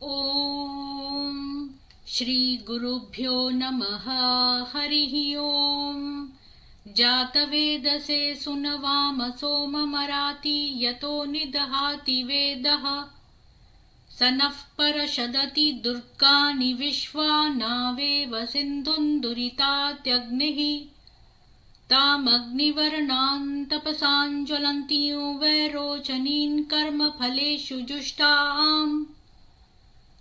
ॐ श्रीगुरुभ्यो नमः। हरिः ॐ। जातवेदसे सुनवामसो मराति यतो निदहाति वेदः। स नः परषदति दुर्गानि विश्वा नावेव सिन्धुं दुरितात्यग्निः। तामग्निवर्णान् तपसां ज्वलन्तीं वैरोचनीन् कर्मफलेषु जुष्टाम्।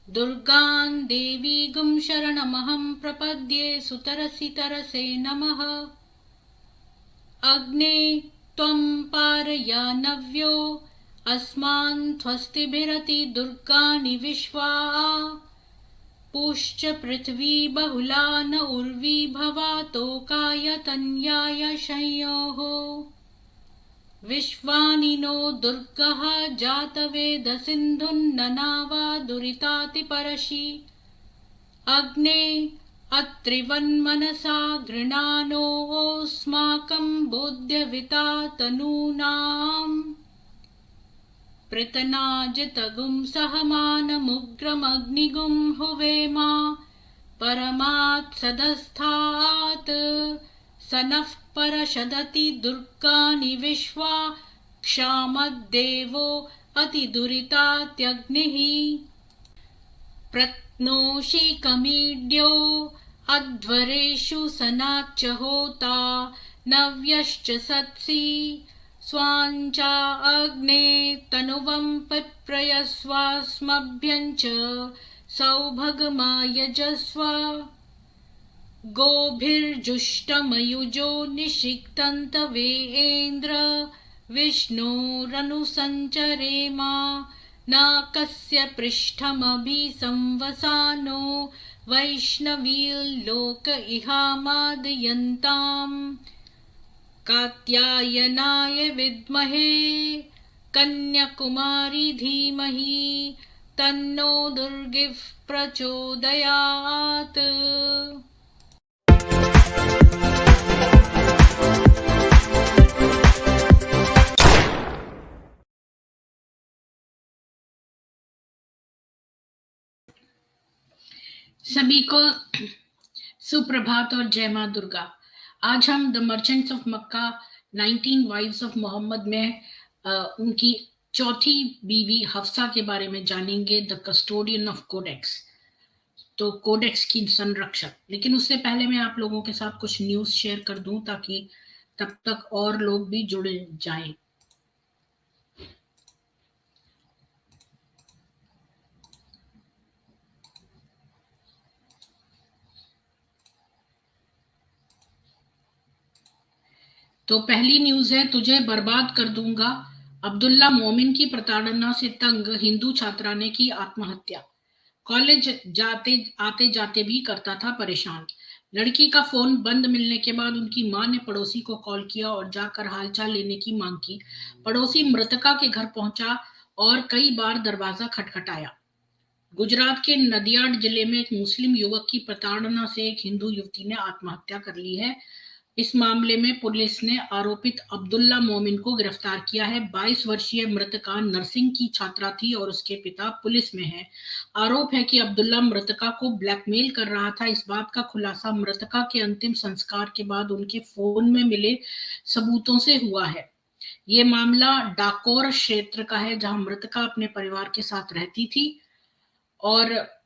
दुर्गां देवीगुं शरणमहं प्रपद्ये सुतरसि तरसे नमः। अग्ने त्वं पारयानव्यो अस्मान् त्वस्तिभिरति दुर्गानि विश्वा। पूश्च पृथ्वी बहुला न उर्वी भवातोकाय तन्याय संयोः। विश्वानि नो दुर्गः जातवेदसिन्धुन्ननावा दुरितातिपरशि। अग्ने अत्रिवन्मनसा गृणानोऽस्माकं बोध्यविता तनूनाम्। पृतनाजितगुं सहमानमुग्रमग्निगुं हुवेमा परमात् सदस्थात्। स नः परषदति दुर्गानि विश्वा क्षामद्देवो अतिदुरितात्यग्निः। प्रत्नोषिकमीड्यो अध्वरेषु सनाच्च होता नव्यश्च सत्सि। स्वाञ्चा अग्ने तनुवं पिप्रयस्वास्मभ्यञ्च सौभगमायजस्व। गोभिर्जुष्टमयुजो निषिक्तन्तवेन्द्र विष्णोरनुसञ्चरेमा। न कस्य पृष्ठमभिसंवसानो वैष्णवीर्लोक इहामादयन्ताम्। कात्यायनाय विद्महे कन्याकुमारी धीमहि तन्नो दुर्गिः प्रचोदयात्। सभी को सुप्रभात और जय माँ दुर्गा। आज हम the merchants of Mecca 19 wives of Muhammad में उनकी चौथी बीवी हफ्सा के बारे में जानेंगे, द कस्टोडियन ऑफ कोडेक्स, तो कोडेक्स की संरक्षक। लेकिन उससे पहले मैं आप लोगों के साथ कुछ न्यूज शेयर कर दूं ताकि तब तक और लोग भी जुड़े जाएं। तो पहली न्यूज है, तुझे बर्बाद कर दूंगा। अब्दुल्ला मोमिन की प्रताड़ना से तंग हिंदू छात्रा ने की आत्महत्या। कॉलेज आते जाते भी करता था परेशान। लड़की का फोन बंद मिलने के बाद उनकी मां ने पड़ोसी को कॉल किया और जाकर हालचाल लेने की मांग की। पड़ोसी मृतका के घर पहुंचा और कई बार दरवाजा खटखटाया। गुजरात के नदियाड जिले में एक मुस्लिम युवक की प्रताड़ना से एक हिंदू युवती ने आत्महत्या कर ली है। इस मामले में पुलिस ने आरोपित अब्दुल्ला मोमिन को गिरफ्तार किया है। 22 वर्षीय मृतका नर्सिंग की छात्रा थी और उसके पिता पुलिस में है। आरोप है कि अब्दुल्ला मृतका को ब्लैकमेल कर रहा था। इस बात का खुलासा मृतका के अंतिम संस्कार के बाद उनके फोन में मिले सबूतों से हुआ है। ये मामला डाकोर क्षेत्र का है, जहां मृतका अपने परिवार के साथ रहती थी और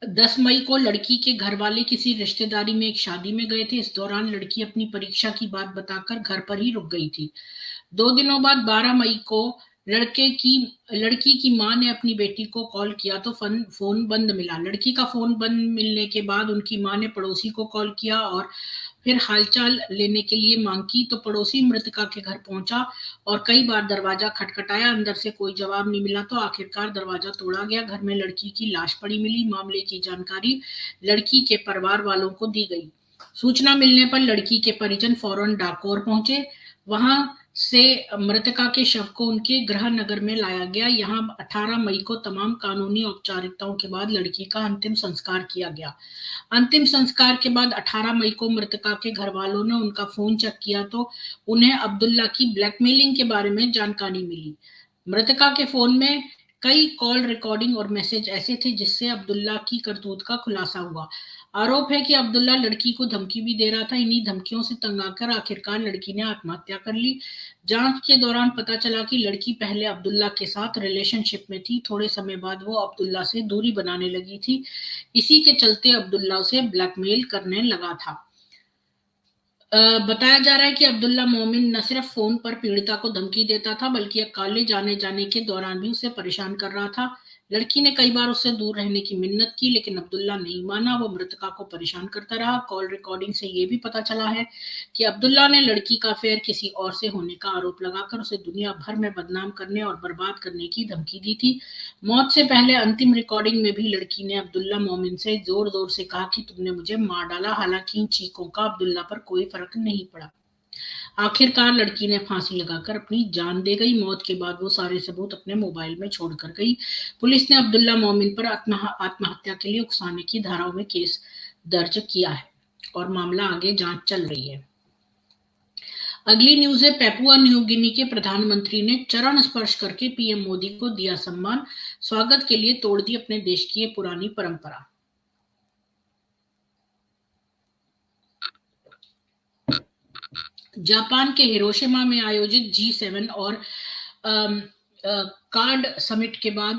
10 मई को लड़की के घर वाले किसी रिश्तेदारी में एक शादी में गए थे। इस दौरान लड़की अपनी परीक्षा की बात बताकर घर पर ही रुक गई थी। 2 दिनों बाद 12 मई को लड़की की मां ने अपनी बेटी को कॉल किया तो फोन बंद मिला। लड़की का फोन बंद मिलने के बाद उनकी मां ने पड़ोसी को कॉल किया और फिर हालचाल लेने के लिए मांग की तो पड़ोसी मृतका के घर पहुंचा और कई बार दरवाजा खटखटाया। अंदर से कोई जवाब नहीं मिला तो आखिरकार दरवाजा तोड़ा गया। घर में लड़की की लाश पड़ी मिली। मामले की जानकारी लड़की के परिवार वालों को दी गई। सूचना मिलने पर लड़की के परिजन फौरन डाकोर पहुंचे। वहां से मृतका के शव को उनके गृह नगर में लाया गया। यहाँ 18 मई को तमाम कानूनी औपचारिकताओं के बाद लड़की का अंतिम संस्कार किया गया। अंतिम संस्कार के बाद 18 मई को मृतका के घर वालों ने उनका फोन चेक किया तो उन्हें अब्दुल्ला की ब्लैकमेलिंग के बारे में जानकारी मिली। मृतका के फोन में कई कॉल रिकॉर्डिंग और मैसेज ऐसे थे जिससे अब्दुल्ला की करतूत का खुलासा हुआ। आरोप है कि अब्दुल्ला लड़की को धमकी भी दे रहा था। इन्हीं धमकियों से तंग आकर आखिरकार लड़की ने आत्महत्या कर ली। जांच के दौरान पता चला कि लड़की पहले अब्दुल्ला के साथ रिलेशनशिप में थी। थोड़े समय बाद वो अब्दुल्ला से दूरी बनाने लगी थी। इसी के चलते अब्दुल्ला उसे ब्लैकमेल करने लगा था। बताया जा रहा है कि अब्दुल्ला मोमिन न सिर्फ फोन पर पीड़िता को धमकी देता था, बल्कि कॉलेज आने जाने के दौरान भी उसे परेशान कर रहा था। लड़की ने कई बार उससे दूर रहने की मिन्नत की, लेकिन अब्दुल्ला नहीं माना। वो मृतका को परेशान करता रहा। कॉल रिकॉर्डिंग से ये भी पता चला है कि अब्दुल्ला ने लड़की का अफेयर किसी और से होने का आरोप लगाकर उसे दुनिया भर में बदनाम करने और बर्बाद करने की धमकी दी थी। मौत से पहले अंतिम रिकॉर्डिंग में भी लड़की ने अब्दुल्ला मोमिन से जोर जोर से कहा कि तुमने मुझे मार डाला। हालांकि इन चीखों का अब्दुल्ला पर कोई फर्क नहीं पड़ा। आखिरकार लड़की ने फांसी लगाकर अपनी जान दे गई। मौत के बाद वो सारे सबूत अपने मोबाइल में छोड़कर गई। पुलिस ने अब्दुल्ला मोमिन पर आत्महत्या के लिए उकसाने की धाराओं में केस दर्ज किया है और मामला आगे जांच चल रही है। अगली न्यूज है, पेपुआ न्यू गिनी के प्रधानमंत्री ने चरण स्पर्श करके पीएम मोदी को दिया सम्मान। स्वागत के लिए तोड़ दी अपने देश की ये पुरानी परंपरा। जापान के हिरोशिमा में आयोजित G7 और कार्ड समिट के बाद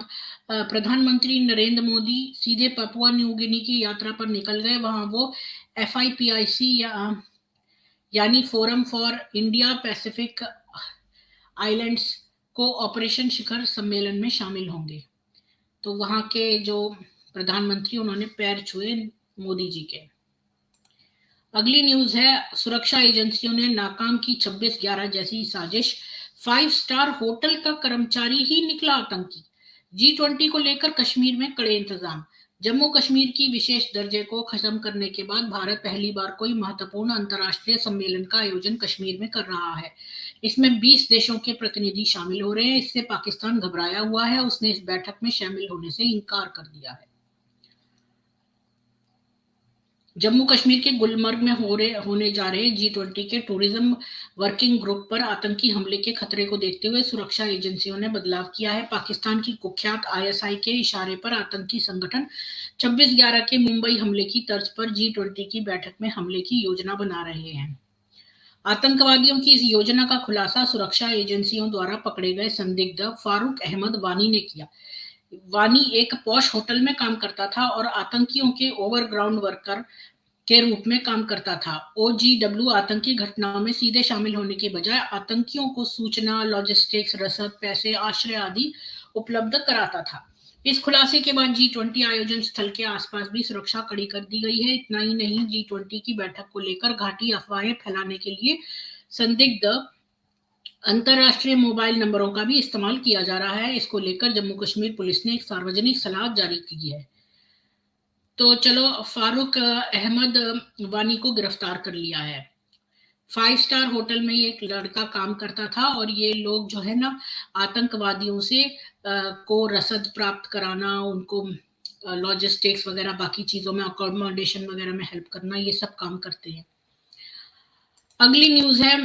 प्रधानमंत्री नरेंद्र मोदी सीधे पपुआ न्यू गिनी की यात्रा पर निकल गए। वहां वो FIPIC यानी forum for India Pacific islands को ऑपरेशन शिखर सम्मेलन में शामिल होंगे। तो वहां के जो प्रधानमंत्री उन्होंने पैर छुए मोदी जी के। अगली न्यूज है, सुरक्षा एजेंसियों ने नाकाम की 26/11 जैसी साजिश। 5 स्टार होटल का कर्मचारी ही निकला आतंकी। G20 को लेकर कश्मीर में कड़े इंतजाम। जम्मू कश्मीर की विशेष दर्जे को खत्म करने के बाद भारत पहली बार कोई महत्वपूर्ण अंतर्राष्ट्रीय सम्मेलन का आयोजन कश्मीर में कर रहा है। इसमें 20 देशों के प्रतिनिधि शामिल हो रहे हैं। इससे पाकिस्तान घबराया हुआ है। उसने इस बैठक में शामिल होने से इनकार कर दिया है। जम्मू कश्मीर के गुलमर्ग में होने जा रहे G20 के टूरिज्म वर्किंग ग्रुप पर आतंकी हमले के खतरे को देखते हुए सुरक्षा एजेंसियों ने बदलाव किया है। पाकिस्तान की कुख्यात ISI के इशारे पर आतंकी संगठन 26/11 के मुंबई हमले की तर्ज पर G20 की बैठक में हमले की योजना बना रहे हैं। आतंकवादियों की इस योजना का खुलासा सुरक्षा एजेंसियों द्वारा पकड़े गए संदिग्ध फारूक अहमद वानी ने किया। वानी एक पॉश होटल में काम करता था और आतंकियों के ओवरग्राउंड वर्कर के रूप में काम करता था। OGW आतंकी घटनाओं में सीधे शामिल होने के बजाय आतंकियों को सूचना, लॉजिस्टिक्स, रसद, पैसे, आश्रय आदि उपलब्ध कराता था। इस खुलासे के बाद G20 आयोजन स्थल के आसपास भी सुरक्षा कड़ी कर दी गई है। इतना ही नहीं, G20 की बैठक को लेकर घाटी अफवाहें फैलाने के लिए संदिग्ध अंतरराष्ट्रीय मोबाइल नंबरों का भी इस्तेमाल किया जा रहा है। इसको लेकर जम्मू कश्मीर पुलिस ने एक सार्वजनिक सलाह जारी की है। तो चलो, फारूक अहमद वानी को गिरफ्तार कर लिया है। 5 स्टार होटल में ये एक लड़का काम करता था और ये लोग जो है ना, आतंकवादियों से को रसद प्राप्त कराना, उनको लॉजिस्टिक्स वगैरह बाकी चीजों में, अकोमोडेशन वगैरह में हेल्प करना, ये सब काम करते हैं। अगली न्यूज है,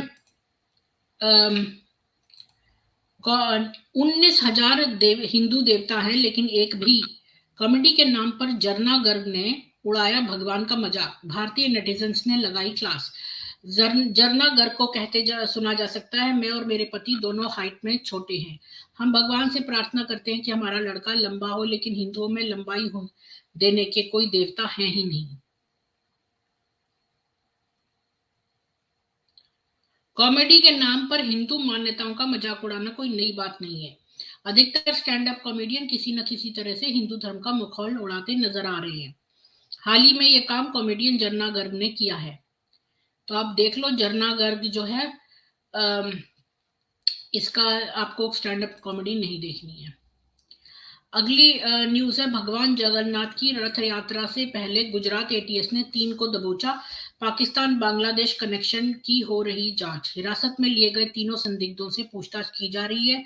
19,000 हिंदू देवता है लेकिन एक भी। कॉमेडी के नाम पर जरना गर्ग ने उड़ाया भगवान का मजाक। भारतीय नेटिजन्स ने लगाई क्लास। जरना गर्ग को सुना जा सकता है, मैं और मेरे पति दोनों हाइट में छोटे हैं। हम भगवान से प्रार्थना करते हैं कि हमारा लड़का लंबा हो, लेकिन हिंदुओं में लंबाई देने के कोई देवता है ही नहीं। कॉमेडी के नाम पर हिंदू मान्यताओं का मजाक उड़ाना कोई नई बात नहीं है। अधिकतर स्टैंड अप कॉमेडियन किसी न किसी तरह से हिंदू धर्म का मखौल उड़ाते नजर आ रहे हैं। हाल ही में यह काम कॉमेडियन जरना गर्ग ने किया है। तो आप देख लो, जरना गर्ग जो है, इसका आपको स्टैंड अप कॉमेडी नहीं देखनी है। अगली न्यूज है, भगवान जगन्नाथ की रथ यात्रा से पहले गुजरात ATS ने 3 को दबोचा। पाकिस्तान बांग्लादेश कनेक्शन की हो रही जांच। हिरासत में लिए गए तीनों संदिग्धों से पूछताछ की जा रही है।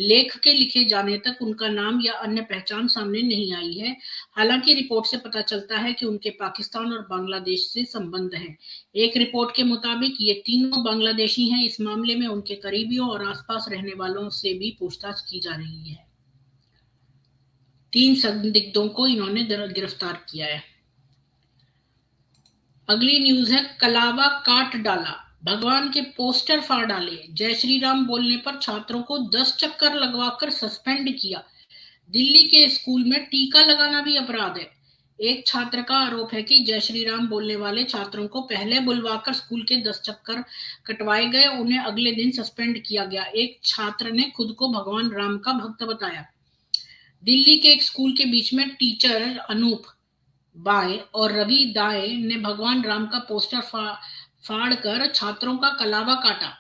लेख के लिखे जाने तक उनका नाम या अन्य पहचान सामने नहीं आई है। हालांकि रिपोर्ट से पता चलता है कि उनके पाकिस्तान और बांग्लादेश से संबंध है। एक रिपोर्ट के मुताबिक ये तीनों बांग्लादेशी हैं। इस मामले में उनके करीबियों और आसपास रहने वालों से भी पूछताछ की जा रही है। 3 संदिग्धों को इन्होंने गिरफ्तार किया है। अगली न्यूज है कलावा काट डाला, भगवान के पोस्टर फाड़ डाले, जय श्री राम बोलने पर छात्रों को 10 चक्कर लगवाकर सस्पेंड किया। दिल्ली के स्कूल में टीका लगाना भी अपराध है। एक छात्र का आरोप है कि जय श्री राम बोलने वाले छात्रों को पहले बुलवाकर स्कूल के 10 चक्कर कटवाए गए, उन्हें अगले दिन सस्पेंड किया गया। एक छात्र ने खुद को भगवान राम का भक्त बताया। दिल्ली के एक स्कूल के बीच में टीचर अनूप बाएं और रवि दाएं ने भगवान राम का पोस्टर फाड़कर छात्रों का कलावा काटा।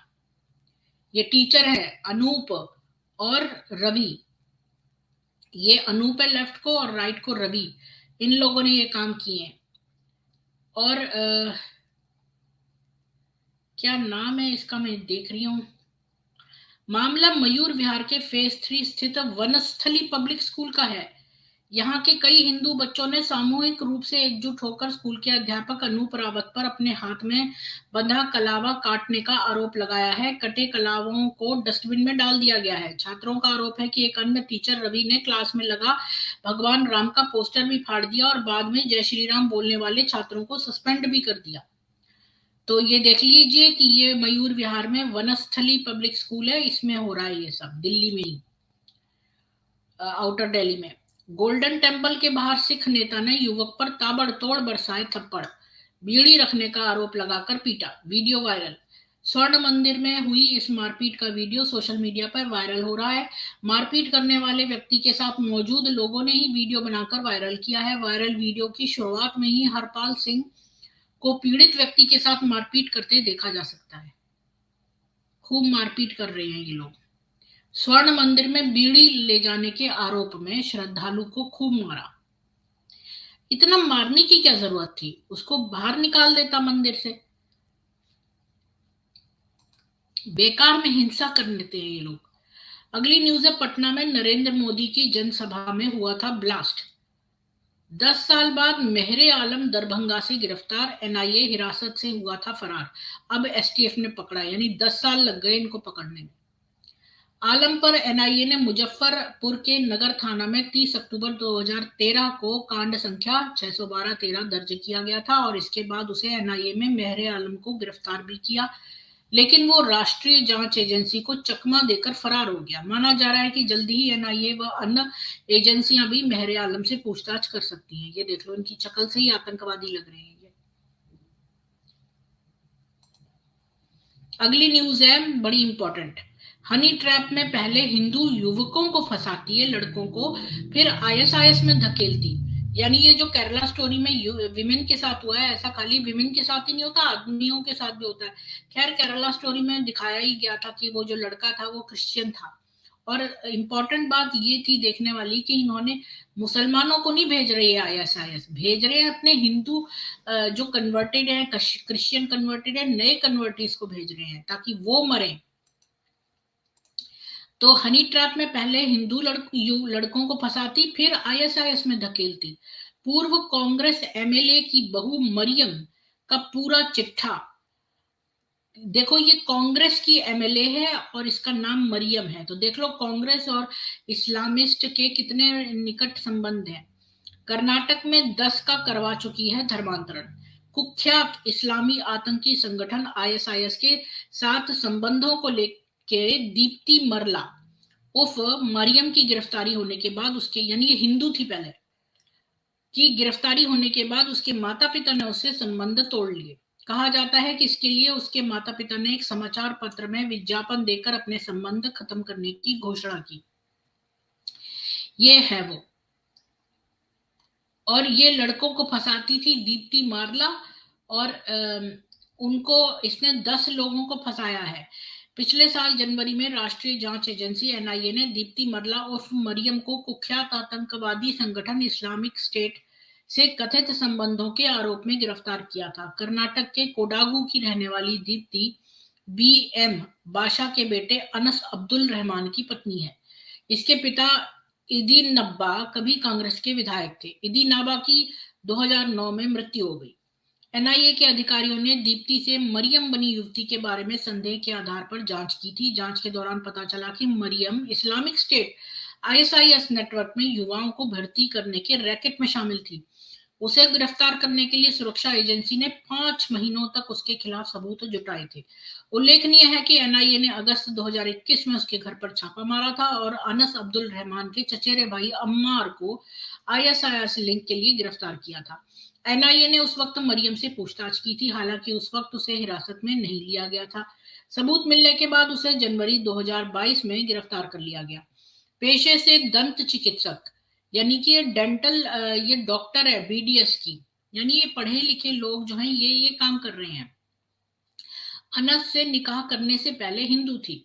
ये टीचर है अनूप और रवि, ये अनूप है लेफ्ट को और राइट को रवि, इन लोगों ने ये काम किए हैं। और क्या नाम है इसका, मैं देख रही हूं। मामला मयूर विहार के फेज 3 स्थित वनस्थली पब्लिक स्कूल का है। यहाँ के कई हिंदू बच्चों ने सामूहिक रूप से एकजुट होकर स्कूल के अध्यापक अनूप रावत पर अपने हाथ में बंधा कलावा काटने का आरोप लगाया है। कटे कलावों को डस्टबिन में डाल दिया गया है। छात्रों का आरोप है कि एक अन्य टीचर रवि ने क्लास में लगा भगवान राम का पोस्टर भी फाड़ दिया और बाद में जय श्री राम बोलने वाले छात्रों को सस्पेंड भी कर दिया। तो ये देख लीजिए कि ये मयूर विहार में वनस्थली पब्लिक स्कूल है, इसमें हो रहा है ये सब, दिल्ली में ही, आउटर दिल्ली में। गोल्डन टेम्पल के बाहर सिख नेता ने युवक पर ताबड़तोड़ बरसाए थप्पड़, बीड़ी रखने का आरोप लगाकर पीटा, वीडियो वायरल। स्वर्ण मंदिर में हुई इस मारपीट का वीडियो सोशल मीडिया पर वायरल हो रहा है। मारपीट करने वाले व्यक्ति के साथ मौजूद लोगों ने ही वीडियो बनाकर वायरल किया है। वायरल वीडियो की शुरुआत में ही हरपाल सिंह को पीड़ित व्यक्ति के साथ मारपीट करते देखा जा सकता है। खूब मारपीट कर रहे हैं ये लोग। स्वर्ण मंदिर में बीड़ी ले जाने के आरोप में श्रद्धालु को खूब मारा। इतना मारने की क्या जरूरत थी, उसको बाहर निकाल देता मंदिर से। बेकार में हिंसा कर देते हैं ये लोग। अगली न्यूज है पटना में नरेंद्र मोदी की जनसभा में हुआ था ब्लास्ट। 10 साल बाद मेहरे आलम दरभंगा से गिरफ्तार, एनआईए हिरासत से हुआ था फरार, अब एसटीएफ ने पकड़ा, यानी 10 साल लग गए इनको पकड़ने में। आलम पर एनआईए ने मुजफ्फरपुर के नगर थाना में 30 अक्टूबर 2013 को कांड संख्या 612-13 दर्ज किया गया था और इसके बाद उसे एनआईए में मेहरे आलम को गिरफ्तार भी किया, लेकिन वो राष्ट्रीय जांच एजेंसी को चकमा देकर फरार हो गया। माना जा रहा है कि जल्दी ही एनआईए व अन्य एजेंसियां भी मेहरे आलम से पूछताछ कर सकती हैं। ये देख लो, इनकी शक्ल से ही आतंकवादी लग रहे हैं ये। अगली न्यूज है बड़ी इंपॉर्टेंट। हनी ट्रैप में पहले हिंदू युवकों को फंसाती है लड़कों को, फिर आईएसआईएस में धकेलती। यानी ये जो केरला स्टोरी में विमेन के साथ हुआ है, ऐसा खाली विमेन के साथ ही नहीं होता, आदमियों के साथ भी होता है। खैर, केरला स्टोरी में दिखाया ही गया था कि वो जो लड़का था वो क्रिश्चियन था। और इम्पोर्टेंट बात ये थी देखने वाली कि इन्होंने मुसलमानों को नहीं भेज रही है आईएसआईएस, भेज रहे हैं अपने हिंदू जो कन्वर्टेड है, क्रिश्चियन कन्वर्टेड है, नए कन्वर्टीज को भेज रहे हैं ताकि वो मरे। तो हनी ट्रैप में पहले हिंदू लड़कों को फंसाती, फिर आईएसआईएस में धकेलती। पूर्व कांग्रेस एमएलए की बहू मरियम का पूरा चिट्ठा देखो, ये कांग्रेस की एमएलए है और इसका नाम मरियम है। तो देख लो कांग्रेस और इस्लामिस्ट के कितने निकट संबंध हैं। कर्नाटक में 10 का करवा चुकी है धर्मांतरण। कुख्यात इस्लामी आतंकी संगठन आईएसआईएस के साथ संबंधों को लेकर दीप्ति मरला उफ मरियम की गिरफ्तारी होने के बाद उसके, यानी ये हिंदू थी पहले, की गिरफ्तारी होने के बाद उसके माता पिता ने उससे संबंध तोड़ लिए। कहा जाता है कि इसके लिए उसके माता पिता ने एक समाचार पत्र में विज्ञापन देकर अपने संबंध खत्म करने की घोषणा की। ये है वो, और ये लड़कों को फंसाती थी दीप्ति मारला, और उनको इसने 10 लोगों को फंसाया है। पिछले साल जनवरी में राष्ट्रीय जांच एजेंसी एनआईए ने दीप्ति मरला उर्फ मरियम को कुख्यात आतंकवादी संगठन इस्लामिक स्टेट से कथित संबंधों के आरोप में गिरफ्तार किया था। कर्नाटक के कोडागू की रहने वाली दीप्ति बीएम बाशा के बेटे अनस अब्दुल रहमान की पत्नी है। इसके पिता इदी नब्बा कभी कांग्रेस के विधायक थे। इदी नाबा की 2009 में मृत्यु हो गई। एनआईए के अधिकारियों ने दीप्ति से मरियम बनी युवती के बारे में संदेह के आधार पर जांच की थी। जांच के दौरान पता चला कि Maryam Islamic State ISIS network में युवाओं को भर्ती करने के रैकेट में शामिल थी। उसे गिरफ्तार करने के लिए सुरक्षा एजेंसी ने 5 महीनों तक उसके खिलाफ सबूत जुटाए थे। उल्लेखनीय है कि एनआईए ने अगस्त 2021 में उसके घर पर छापा मारा था और अनस अब्दुल रहमान के चचेरे भाई अम्मार को आईएसआईएस लिंक के लिए गिरफ्तार किया था। एनआईए ने उस वक्त मरियम से पूछताछ की थी, हालांकि उस वक्त उसे हिरासत में नहीं लिया गया था। सबूत मिलने के बाद उसे जनवरी 2022 में गिरफ्तार कर लिया गया। पेशे से दंत चिकित्सक, यानी कि ये डॉक्टर है बीडीएस की, यानी ये पढ़े लिखे लोग जो हैं ये काम कर रहे हैं। अनस से निकाह करने से पहले हिंदू थी।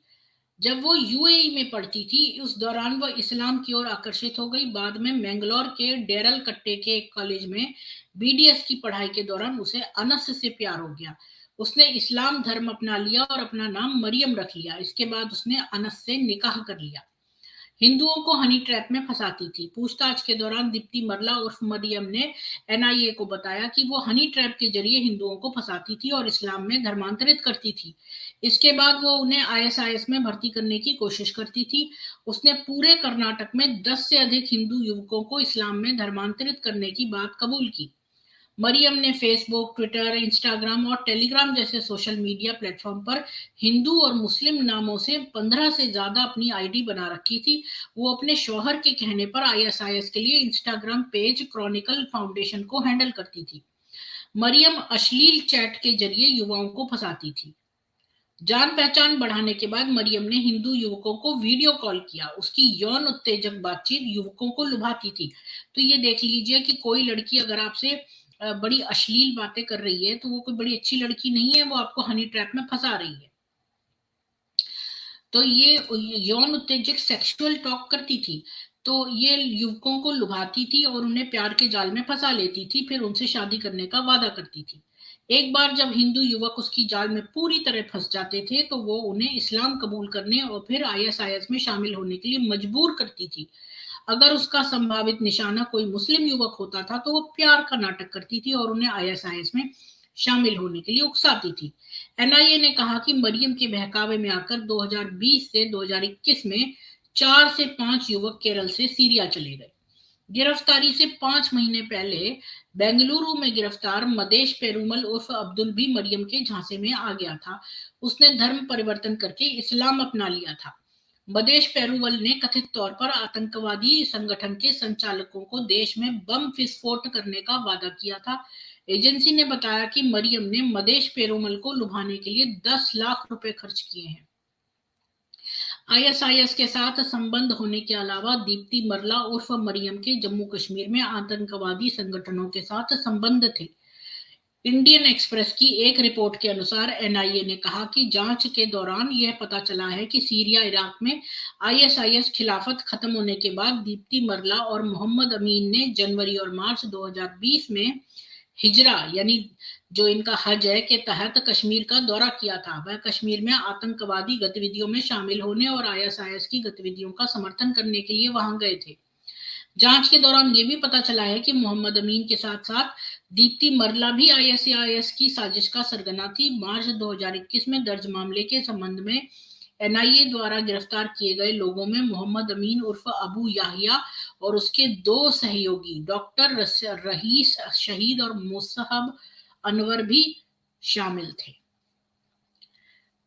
जब वो यूएई में पढ़ती थी उस दौरान वह इस्लाम की ओर आकर्षित हो गई। बाद में मैंगलोर के डेरल कट्टे के एक कॉलेज में बीडीएस की पढ़ाई के दौरान उसे अनस से प्यार हो गया। उसने इस्लाम धर्म अपना लिया और अपना नाम मरियम रख लिया। इसके बाद उसने अनस से निकाह कर लिया। हिंदुओं को हनी ट्रैप में फंसाती थी। पूछताछ के दौरान दीप्ति मरला उर्फ मरियम ने एनआईए को बताया कि वो हनी ट्रैप के जरिए हिंदुओं को फंसाती थी और इस्लाम में धर्मांतरित करती थी। इसके बाद वो उन्हें आईएसआईएस में भर्ती करने की कोशिश करती थी। उसने पूरे कर्नाटक में 10 से अधिक हिंदू युवकों को इस्लाम में धर्मांतरित करने की बात कबूल की। मरियम ने फेसबुक, ट्विटर, इंस्टाग्राम और टेलीग्राम जैसे सोशल मीडिया प्लेटफॉर्म पर हिंदू और मुस्लिम नामों से 15 से ज्यादा अपनी आईडी बना रखी थी। वो अपने शौहर के कहने पर आईएसआईएस के लिए इंस्टाग्राम पेज क्रॉनिकल फाउंडेशन को हैंडल करती थी। मरियम अश्लील चैट के जरिए युवाओं को फंसाती थी। जान पहचान बढ़ाने के बाद मरियम ने हिंदू युवकों को वीडियो कॉल किया। उसकी यौन उत्तेजक बातचीत युवकों को लुभाती थी। तो ये देख लीजिए कि कोई लड़की अगर आपसे बड़ी अश्लील बातें कर रही है तो वो कोई बड़ी अच्छी लड़की नहीं है, वो आपको हनी ट्रैप में फंसा रही है। तो ये यौन उत्तेजक सेक्सुअल टॉक करती थी, तो ये युवकों को लुभाती थी और उन्हें प्यार के जाल में फंसा लेती थी, फिर उनसे शादी करने का वादा करती थी। एक बार जब हिंदू युवक उसकी जाल में पूरी तरह फंस जाते थे तो वो उन्हें इस्लाम कबूल करने और फिर आईएसआईएस में शामिल होने के लिए मजबूर करती थी। अगर उसका संभावित निशाना कोई मुस्लिम युवक होता था तो वो प्यार का नाटक करती थी और उन्हें आईएसआईएस में शामिल होने के लिए उकसाती थी। एनआईए ने कहा कि मरियम के बहकावे में आकर 2020 से 2021 में 4 से 5 युवक केरल से सीरिया चले गए। गिरफ्तारी से 5 महीने पहले बेंगलुरु में गिरफ्तार मदेश पेरूमल उर्फ अब्दुल भी मरियम के झांसे में आ गया था। उसने धर्म परिवर्तन करके इस्लाम अपना लिया था। मदेश पेरूमल ने कथित तौर पर आतंकवादी संगठन के संचालकों को देश में बम विस्फोट करने का वादा किया था। एजेंसी ने बताया कि मरियम ने मदेश पेरूमल को लुभाने के लिए 10 लाख रुपए खर्च किए हैं। आईएसआईएस के साथ संबंध होने के अलावा दीप्ति मरला उर्फ मरियम के जम्मू कश्मीर में आतंकवादी संगठनों के साथ संबंध थे। इंडियन एक्सप्रेस की एक रिपोर्ट के अनुसार एनआईए ने कहा कि जांच के दौरान यह पता चला है कि सीरिया, इराक में आईएसआईएस खिलाफत खत्म होने के बाद दीप्ति मरला और मोहम्मद अमीन ने जनवरी और मार्च 2020 में हिजरा, यानी जो इनका हज है, के तहत कश्मीर का दौरा किया था। वह कश्मीर में आतंकवादी गतिविधियों में शामिल होने और आईएसआईएस की गतिविधियों का समर्थन करने के लिए वहां गए थे। जांच के दौरान यह भी पता चला है कि मोहम्मद अमीन के साथ साथ दीप्ति मरला भी आईएसआईएस की साजिश का सरगना थी। मार्च 2021 में दर्ज मामले के संबंध में एनआईए द्वारा गिरफ्तार किए गए लोगों में मोहम्मद अमीन उर्फ अबू याहिया और उसके 2 सहयोगी डॉक्टर रईस शहीद और मुसहब अनवर भी शामिल थे।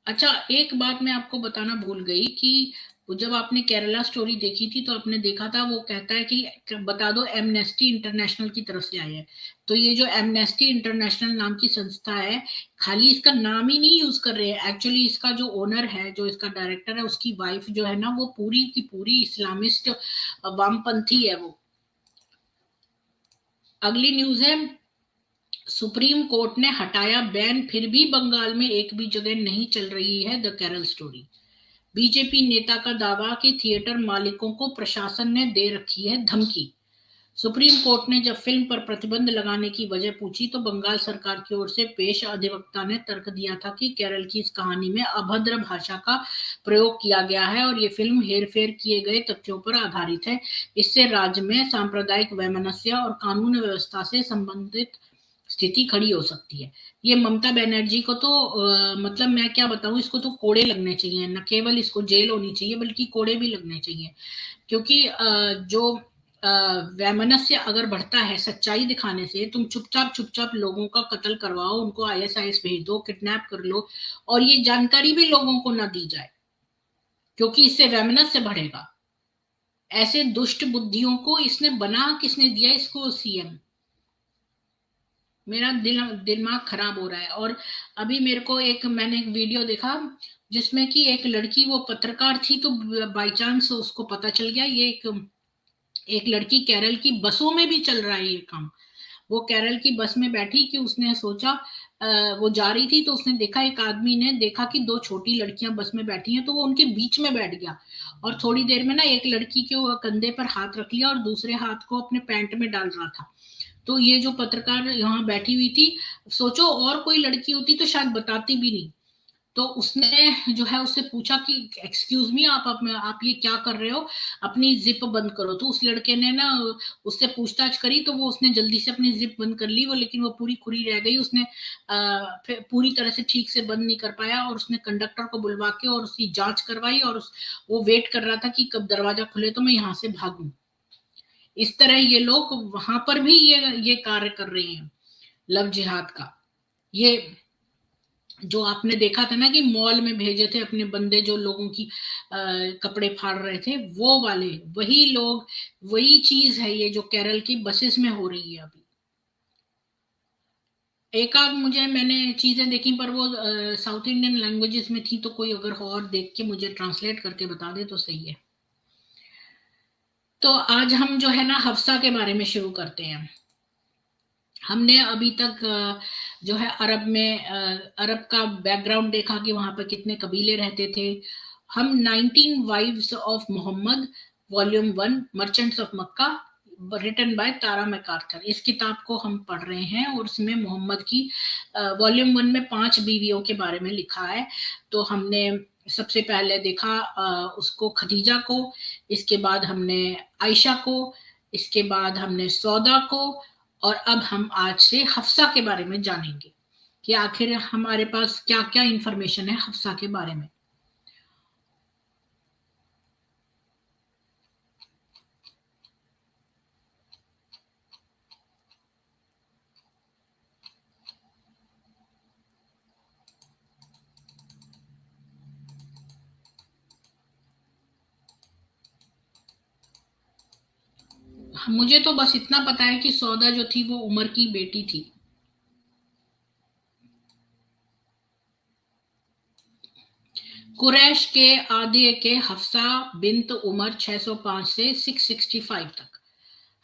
अच्छा, एक बात मैं आपको बताना भूल गई कि जब आपने केरला स्टोरी देखी थी तो आपने देखा था, वो कहता है कि बता दो एमनेस्टी इंटरनेशनल की तरफ से आया है। तो ये जो एमनेस्टी इंटरनेशनल नाम की संस्था है, खाली इसका नाम ही नहीं यूज कर रहे हैं, एक्चुअली इसका जो ओनर है, जो इसका डायरेक्टर है, उसकी वाइफ जो है ना, वो पूरी की पूरी इस्लामिस्ट वामपंथी है वो। अगली न्यूज है, सुप्रीम कोर्ट ने हटाया बैन, फिर भी बंगाल में एक भी जगह नहीं चल रही है द केरल स्टोरी। बीजेपी नेता का दावा कि थिएटर मालिकों को प्रशासन ने दे रखी है धमकी। सुप्रीम कोर्ट ने जब फिल्म पर प्रतिबंध लगाने की वजह पूछी तो बंगाल सरकार की ओर से पेश अधिवक्ता ने तर्क दिया था कि केरल की इस कहानी में अभद्र भाषा का प्रयोग किया गया है और ये फिल्म हेरफेर किए गए तथ्यों पर आधारित है। इससे राज्य में सांप्रदायिक वैमनस्य और कानून व्यवस्था से संबंधित स्थिति खड़ी हो सकती है। ये ममता बनर्जी को तो मतलब मैं क्या बताऊं, इसको तो कोड़े लगने चाहिए, न केवल इसको जेल होनी चाहिए बल्कि कोड़े भी लगने चाहिए। क्योंकि जो वैमनस्य अगर बढ़ता है सच्चाई दिखाने से, तुम चुपचाप चुपचाप लोगों का कत्ल करवाओ, उनको आईएसआईएस भेज दो, किडनैप कर लो, और ये जानकारी भी लोगों को ना दी जाए, क्योंकि इससे वैमनस्य बढ़ेगा। ऐसे दुष्ट बुद्धियों को इसने बना किसने दिया इसको सीएम? मेरा दिमाग खराब हो रहा है। और अभी मेरे को मैंने एक वीडियो देखा जिसमें कि एक लड़की, वो पत्रकार थी, तो बाय चांस उसको पता चल गया ये एक लड़की केरल की बसों में भी चल रहा है ये काम। वो केरल की बस में बैठी कि उसने सोचा, वो जा रही थी तो उसने देखा, एक आदमी ने देखा कि दो छोटी लड़कियां बस में बैठी हैं, तो वो उनके बीच में बैठ गया और थोड़ी देर में ना एक लड़की के वो कंधे पर हाथ रख लिया और दूसरे हाथ को अपने पैंट में डाल रहा था। तो ये जो पत्रकार यहाँ बैठी हुई थी, सोचो और कोई लड़की होती तो शायद बताती भी नहीं। तो उसने जो है उससे पूछा कि एक्सक्यूज मी, आप ये क्या कर रहे हो, अपनी जिप बंद करो। तो उस लड़के ने ना उससे पूछताछ करी, तो वो उसने जल्दी से अपनी जिप बंद कर ली, वो लेकिन वो पूरी खुली रह गई। उसने फिर पूरी तरह से ठीक से बंद नहीं कर पाया और उसने कंडक्टर को बुलवा के और उसकी जांच करवाई, और वो वेट कर रहा था कि कब दरवाजा खुले तो मैं यहाँ से भागूं। इस तरह ये लोग वहां पर भी ये कार्य कर रहे हैं, लव जिहाद का। ये जो आपने देखा था ना कि मॉल में भेजे थे अपने बंदे, जो लोगों की कपड़े फाड़ रहे थे, वो वाले वही लोग, वही चीज है ये जो केरल की बसेस में हो रही है अभी। एक आध मैंने चीजें देखी, पर वो साउथ इंडियन लैंग्वेजेस में थी, तो कोई अगर हो और देख के मुझे ट्रांसलेट करके बता दे तो सही है। तो आज हम जो है ना हफ्सा के बारे में शुरू करते हैं। हमने अभी तक जो है अरब का बैकग्राउंड देखा कि वहां पर कितने कबीले रहते थे। हम 19 wives of Muhammad volume 1 merchants of Mecca, written by Tara McArthur, इस किताब को हम पढ़ रहे हैं, और उसमें मोहम्मद की वॉल्यूम 1 में 5 बीवियों के बारे में लिखा है। तो हमने सबसे पहले देखा उसको खदीजा को, इसके बाद हमने आयशा को, इसके बाद हमने सौदा को, और अब हम आज से हफ्सा के बारे में जानेंगे कि आखिर हमारे पास क्या क्या इंफॉर्मेशन है हफ्सा के बारे में। मुझे तो बस इतना पता है कि सौदा जो थी वो उमर की बेटी थी। कुरैश के आदि के हफ्सा बिन्त उमर 605 से 665 तक।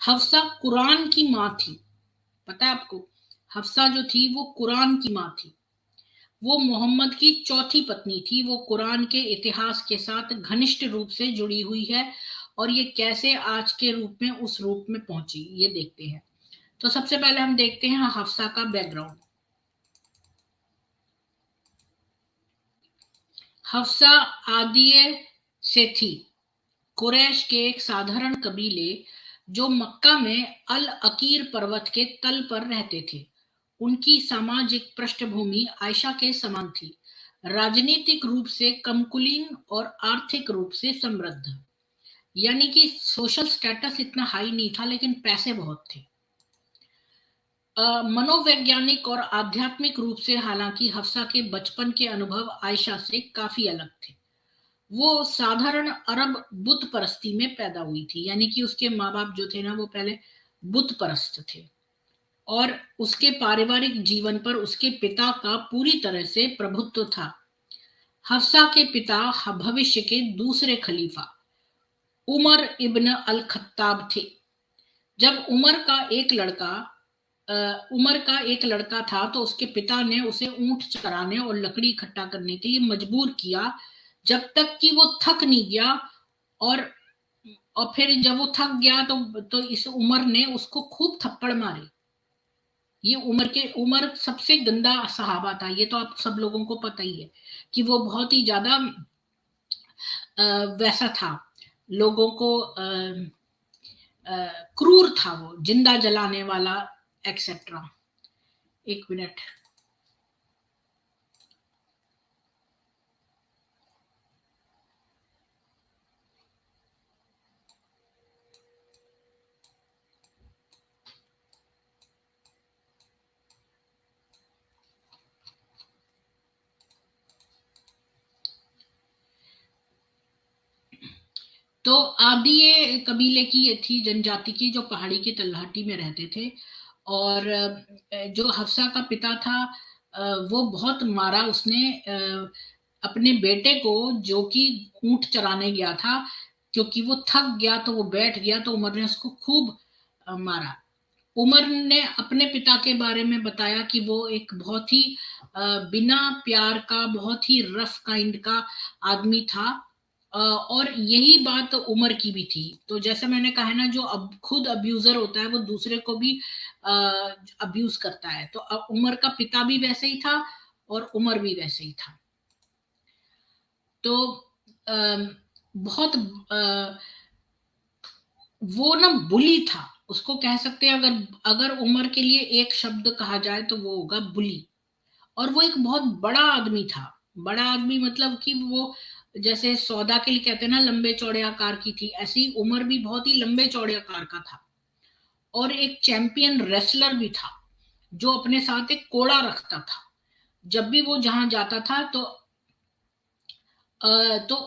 हफ्सा कुरान की माँ थी, पता है आपको? हफ्सा जो थी वो कुरान की माँ थी। वो मोहम्मद की चौथी पत्नी थी। वो कुरान के इतिहास के साथ घनिष्ठ रूप से जुड़ी हुई है, और ये कैसे आज के रूप में उस रूप में पहुंची ये देखते हैं। तो सबसे पहले हम देखते हैं हफ्सा का बैकग्राउंड। हफ्सा आदिय से थी कुरैश के एक साधारण कबीले, जो मक्का में अल अकीर पर्वत के तल पर रहते थे। उनकी सामाजिक पृष्ठभूमि आयशा के समान थी, राजनीतिक रूप से कमकुलीन और आर्थिक रूप से समृद्ध। यानी कि सोशल स्टेटस इतना हाई नहीं था, लेकिन पैसे बहुत थे। मनोवैज्ञानिक और आध्यात्मिक रूप से हालांकि हफ्सा के बचपन के अनुभव आयशा से काफी अलग थे। वो साधारण अरब बुत परस्ती में पैदा हुई थी, यानी कि उसके माँ बाप जो थे ना वो पहले बुत परस्त थे, और उसके पारिवारिक जीवन पर उसके पिता का पूरी तरह से प्रभुत्व था। हफ्सा के पिता भविष्य के दूसरे खलीफा उमर इब्न अल खत्ताब थे। जब उमर का एक लड़का था, तो उसके पिता ने उसे ऊंट चराने और लकड़ी इकट्ठा करने के लिए मजबूर किया, जब तक कि वो थक नहीं गया। और फिर जब वो थक गया तो इस उमर ने उसको खूब थप्पड़ मारे। ये उमर सबसे गंदा सहाबा था, ये तो आप सब लोगों को पता ही है कि वो बहुत ही ज्यादा वैसा था, लोगों को क्रूर था, वो जिंदा जलाने वाला एक्सेट्रा। एक मिनट। तो आदि ये कबीले की ये थी जनजाति की, जो पहाड़ी की तलहटी में रहते थे। और जो हफ्सा का पिता था, वो बहुत मारा उसने अपने बेटे को, जो कि ऊंट चराने गया था। क्योंकि वो थक गया तो वो बैठ गया, तो उमर ने उसको खूब मारा। उमर ने अपने पिता के बारे में बताया कि वो एक बहुत ही बिना प्यार का, बहुत ही रफ काइंड का आदमी था। और यही बात उमर की भी थी। तो जैसे मैंने कहा है ना, जो अब खुद अब्यूजर होता है वो दूसरे को भी अब्यूज करता है। तो उमर का पिता भी वैसे ही था और उमर भी वैसे ही था। तो अ, बहुत वो ना बुली था, उसको कह सकते हैं। अगर अगर उमर के लिए एक शब्द कहा जाए तो वो होगा बुली। और वो एक बहुत बड़ा आदमी था। बड़ा आदमी मतलब कि वो, जैसे सौदा के लिए कहते हैं ना लंबे चौड़े आकार की थी, ऐसी उमर भी बहुत ही लंबे चौड़े आकार का था। और एक चैंपियन रेसलर भी था, जो अपने साथ एक कोड़ा रखता था। जब भी वो जहां जाता था तो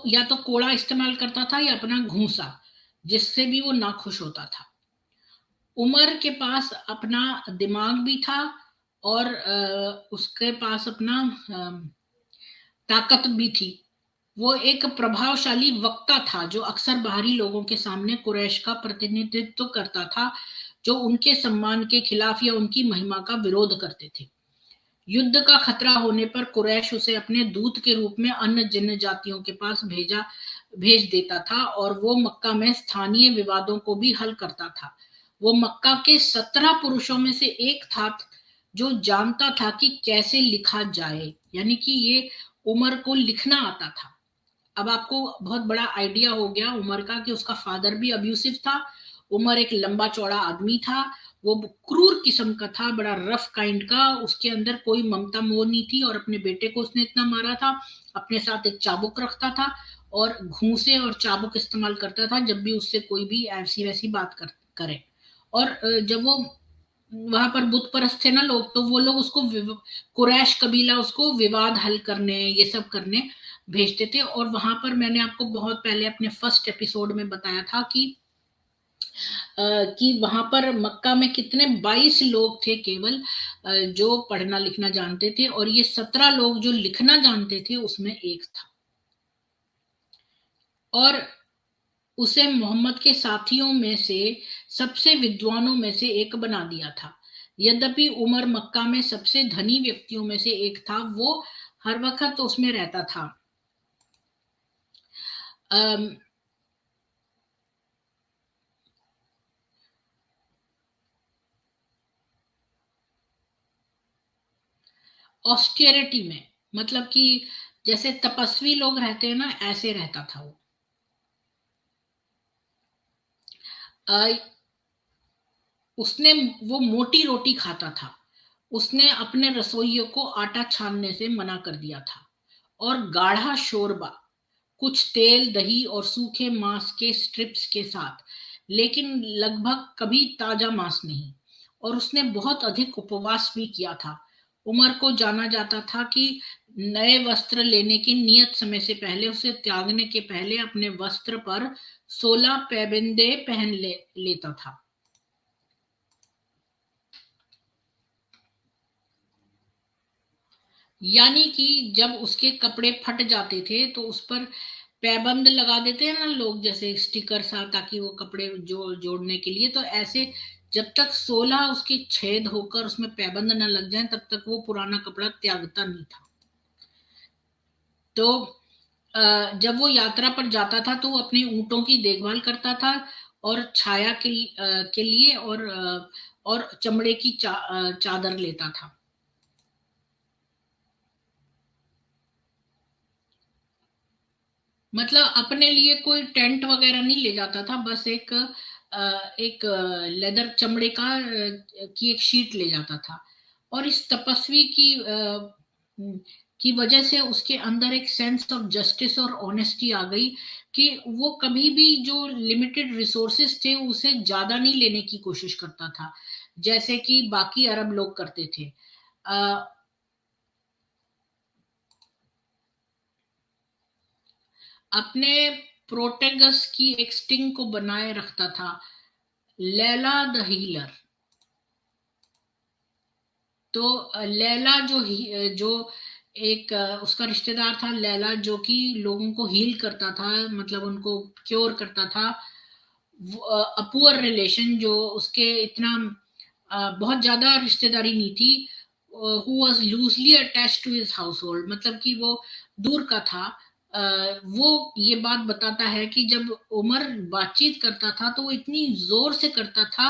या तो कोड़ा इस्तेमाल करता था या अपना घूंसा, जिससे भी वो नाखुश होता था। उमर के पास अपना दिमाग भी था, और उसके पास अपना ताकत भी थी। वो एक प्रभावशाली वक्ता था, जो अक्सर बाहरी लोगों के सामने कुरैश का प्रतिनिधित्व करता था, जो उनके सम्मान के खिलाफ या उनकी महिमा का विरोध करते थे। युद्ध का खतरा होने पर कुरैश उसे अपने दूत के रूप में अन्य जनजातियों के पास भेज देता था, और वो मक्का में स्थानीय विवादों को भी हल करता था। वो मक्का के 17 पुरुषों में से एक था, जो जानता था कि कैसे लिखा जाए। यानी कि ये उमर को लिखना आता था। अब आपको बहुत बड़ा आइडिया हो गया उमर का, कि उसका फादर भी अब्यूसिव था। उमर एक लंबा चौड़ा आदमी था। वो क्रूर किस्म का था, बड़ा रफ काइंड का। उसके अंदर कोई ममता मोह नहीं थी, और अपने बेटे को उसने इतना मारा था। अपने साथ एक चाबुक रखता था, और घूंसे और चाबुक इस्तेमाल करता था जब भी उससे कोई भी ऐसी वैसी बात करे। और जब वो वहां पर बुत परस्त थे ना लोग, तो वो लोग उसको कुरैश कबीला उसको विवाद हल करने, ये सब करने भेजते थे। और वहां पर मैंने आपको बहुत पहले अपने फर्स्ट एपिसोड में बताया था कि वहां पर मक्का में कितने 22 लोग थे केवल, जो पढ़ना लिखना जानते थे, और ये 17 लोग जो लिखना जानते थे उसमें एक था। और उसे मोहम्मद के साथियों में से सबसे विद्वानों में से एक बना दिया था। यद्यपि उमर मक्का में सबसे धनी व्यक्तियों में से एक था, वो हर वक्त उसमें रहता था। ऑस्टेरिटी में, मतलब कि जैसे तपस्वी लोग रहते हैं ना, ऐसे रहता था वो। अ, उसने वो मोटी रोटी खाता था। उसने अपने रसोइयों को आटा छानने से मना कर दिया था। और गाढ़ा शोरबा, कुछ तेल दही और सूखे मांस के स्ट्रिप्स के साथ, लेकिन लगभग कभी ताजा मांस नहीं। और उसने बहुत अधिक उपवास भी किया था। उमर को जाना जाता था कि नए वस्त्र लेने की नियत समय से पहले, उसे त्यागने के पहले अपने वस्त्र पर 16 पैबंदे लेता था। यानी कि जब उसके कपड़े फट जाते थे तो उस पर पैबंद लगा देते हैं ना लोग, जैसे स्टिकर सा, ताकि वो कपड़े जोड़ने के लिए। तो ऐसे जब तक 16 उसके छेद होकर उसमें पैबंद न लग जाए, तब तक वो पुराना कपड़ा त्यागता नहीं था। तो जब वो यात्रा पर जाता था तो वो अपने ऊंटों की देखभाल करता था, और छाया के लिए, और चमड़े की चादर लेता था। मतलब अपने लिए कोई टेंट वगैरह नहीं ले जाता था, बस एक लेदर चमड़े की एक शीट ले जाता था। और इस तपस्वी की वजह से उसके अंदर एक सेंस ऑफ जस्टिस और ऑनेस्टी आ गई कि वो कभी भी जो लिमिटेड रिसोर्सेस थे उसे ज्यादा नहीं लेने की कोशिश करता था, जैसे कि बाकी अरब लोग करते थे। अपने प्रोटेगस की एक स्टिंग को बनाए रखता था, लैला द हीलर। तो लैला जो एक उसका रिश्तेदार था, लैला जो कि लोगों को हील करता था, मतलब उनको क्योर करता था। अपुअर रिलेशन जो उसके इतना बहुत ज्यादा रिश्तेदारी नहीं थी, who was loosely attached to his household, मतलब कि वो दूर का था। वो ये बात बताता है कि जब उमर बातचीत करता था तो वो इतनी जोर से करता था,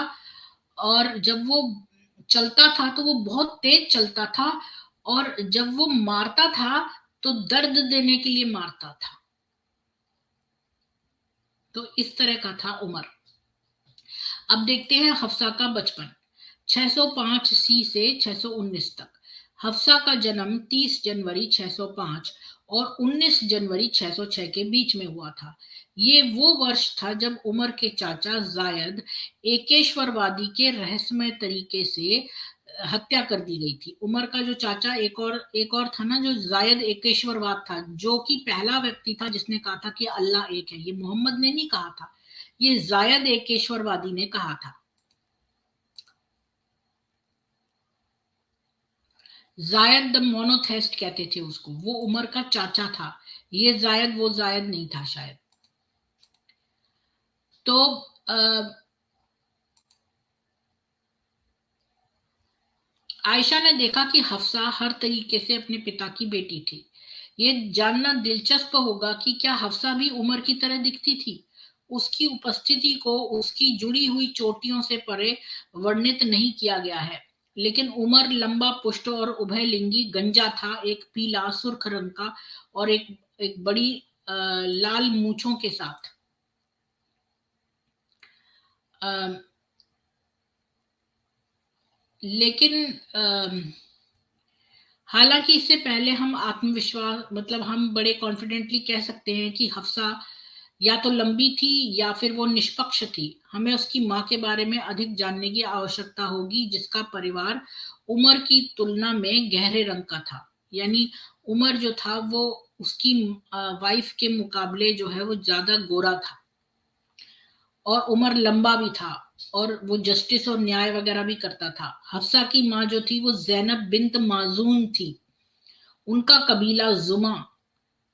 और जब वो चलता था तो वो बहुत तेज चलता था, और जब वो मारता था तो दर्द देने के लिए मारता था। तो इस तरह का था उमर। अब देखते हैं हफ्सा का बचपन 605 सी से 619 तक। हफ्सा का जन्म 30 जनवरी 605 और 19 जनवरी 606 के बीच में हुआ था। ये वो वर्ष था जब उमर के चाचा जायद एकेश्वरवादी के रहस्यमय तरीके से हत्या कर दी गई थी। उमर का जो चाचा एक और था ना, जो जायद एकेश्वरवाद था, जो कि पहला व्यक्ति था जिसने कहा था कि अल्लाह एक है। ये मोहम्मद ने नहीं कहा था, ये जायद एकेश्वरवादी ने कहा था। जायद द मोनोथेस्ट कहते थे उसको, वो उमर का चाचा था। ये जायद वो जायद नहीं था शायद। तो आयशा ने देखा कि हफ्सा हर तरीके से अपने पिता की बेटी थी। ये जानना दिलचस्प होगा कि क्या हफ्सा भी उमर की तरह दिखती थी। उसकी उपस्थिति को उसकी जुड़ी हुई चोटियों से परे वर्णित नहीं किया गया है, लेकिन उमर लंबा पुष्ट और उभयलिंगी गंजा था, एक पीला सुर्ख रंग का, और एक बड़ी लाल मूछों के साथ। लेकिन हालांकि इससे पहले हम आत्मविश्वास, मतलब हम बड़े कॉन्फिडेंटली कह सकते हैं कि हफ्सा या तो लंबी थी या फिर वो निष्पक्ष थी। हमें उसकी मां के बारे में अधिक जानने की आवश्यकता होगी, जिसका परिवार उमर की तुलना में गहरे रंग का था। यानी उमर जो था वो उसकी वाइफ के मुकाबले जो है वो ज्यादा गोरा था, और उमर लंबा भी था, और वो जस्टिस और न्याय वगैरह भी करता था। हफ्सा की माँ जो थी वो जैनब बिन्त माजून थी। उनका कबीला जुमा,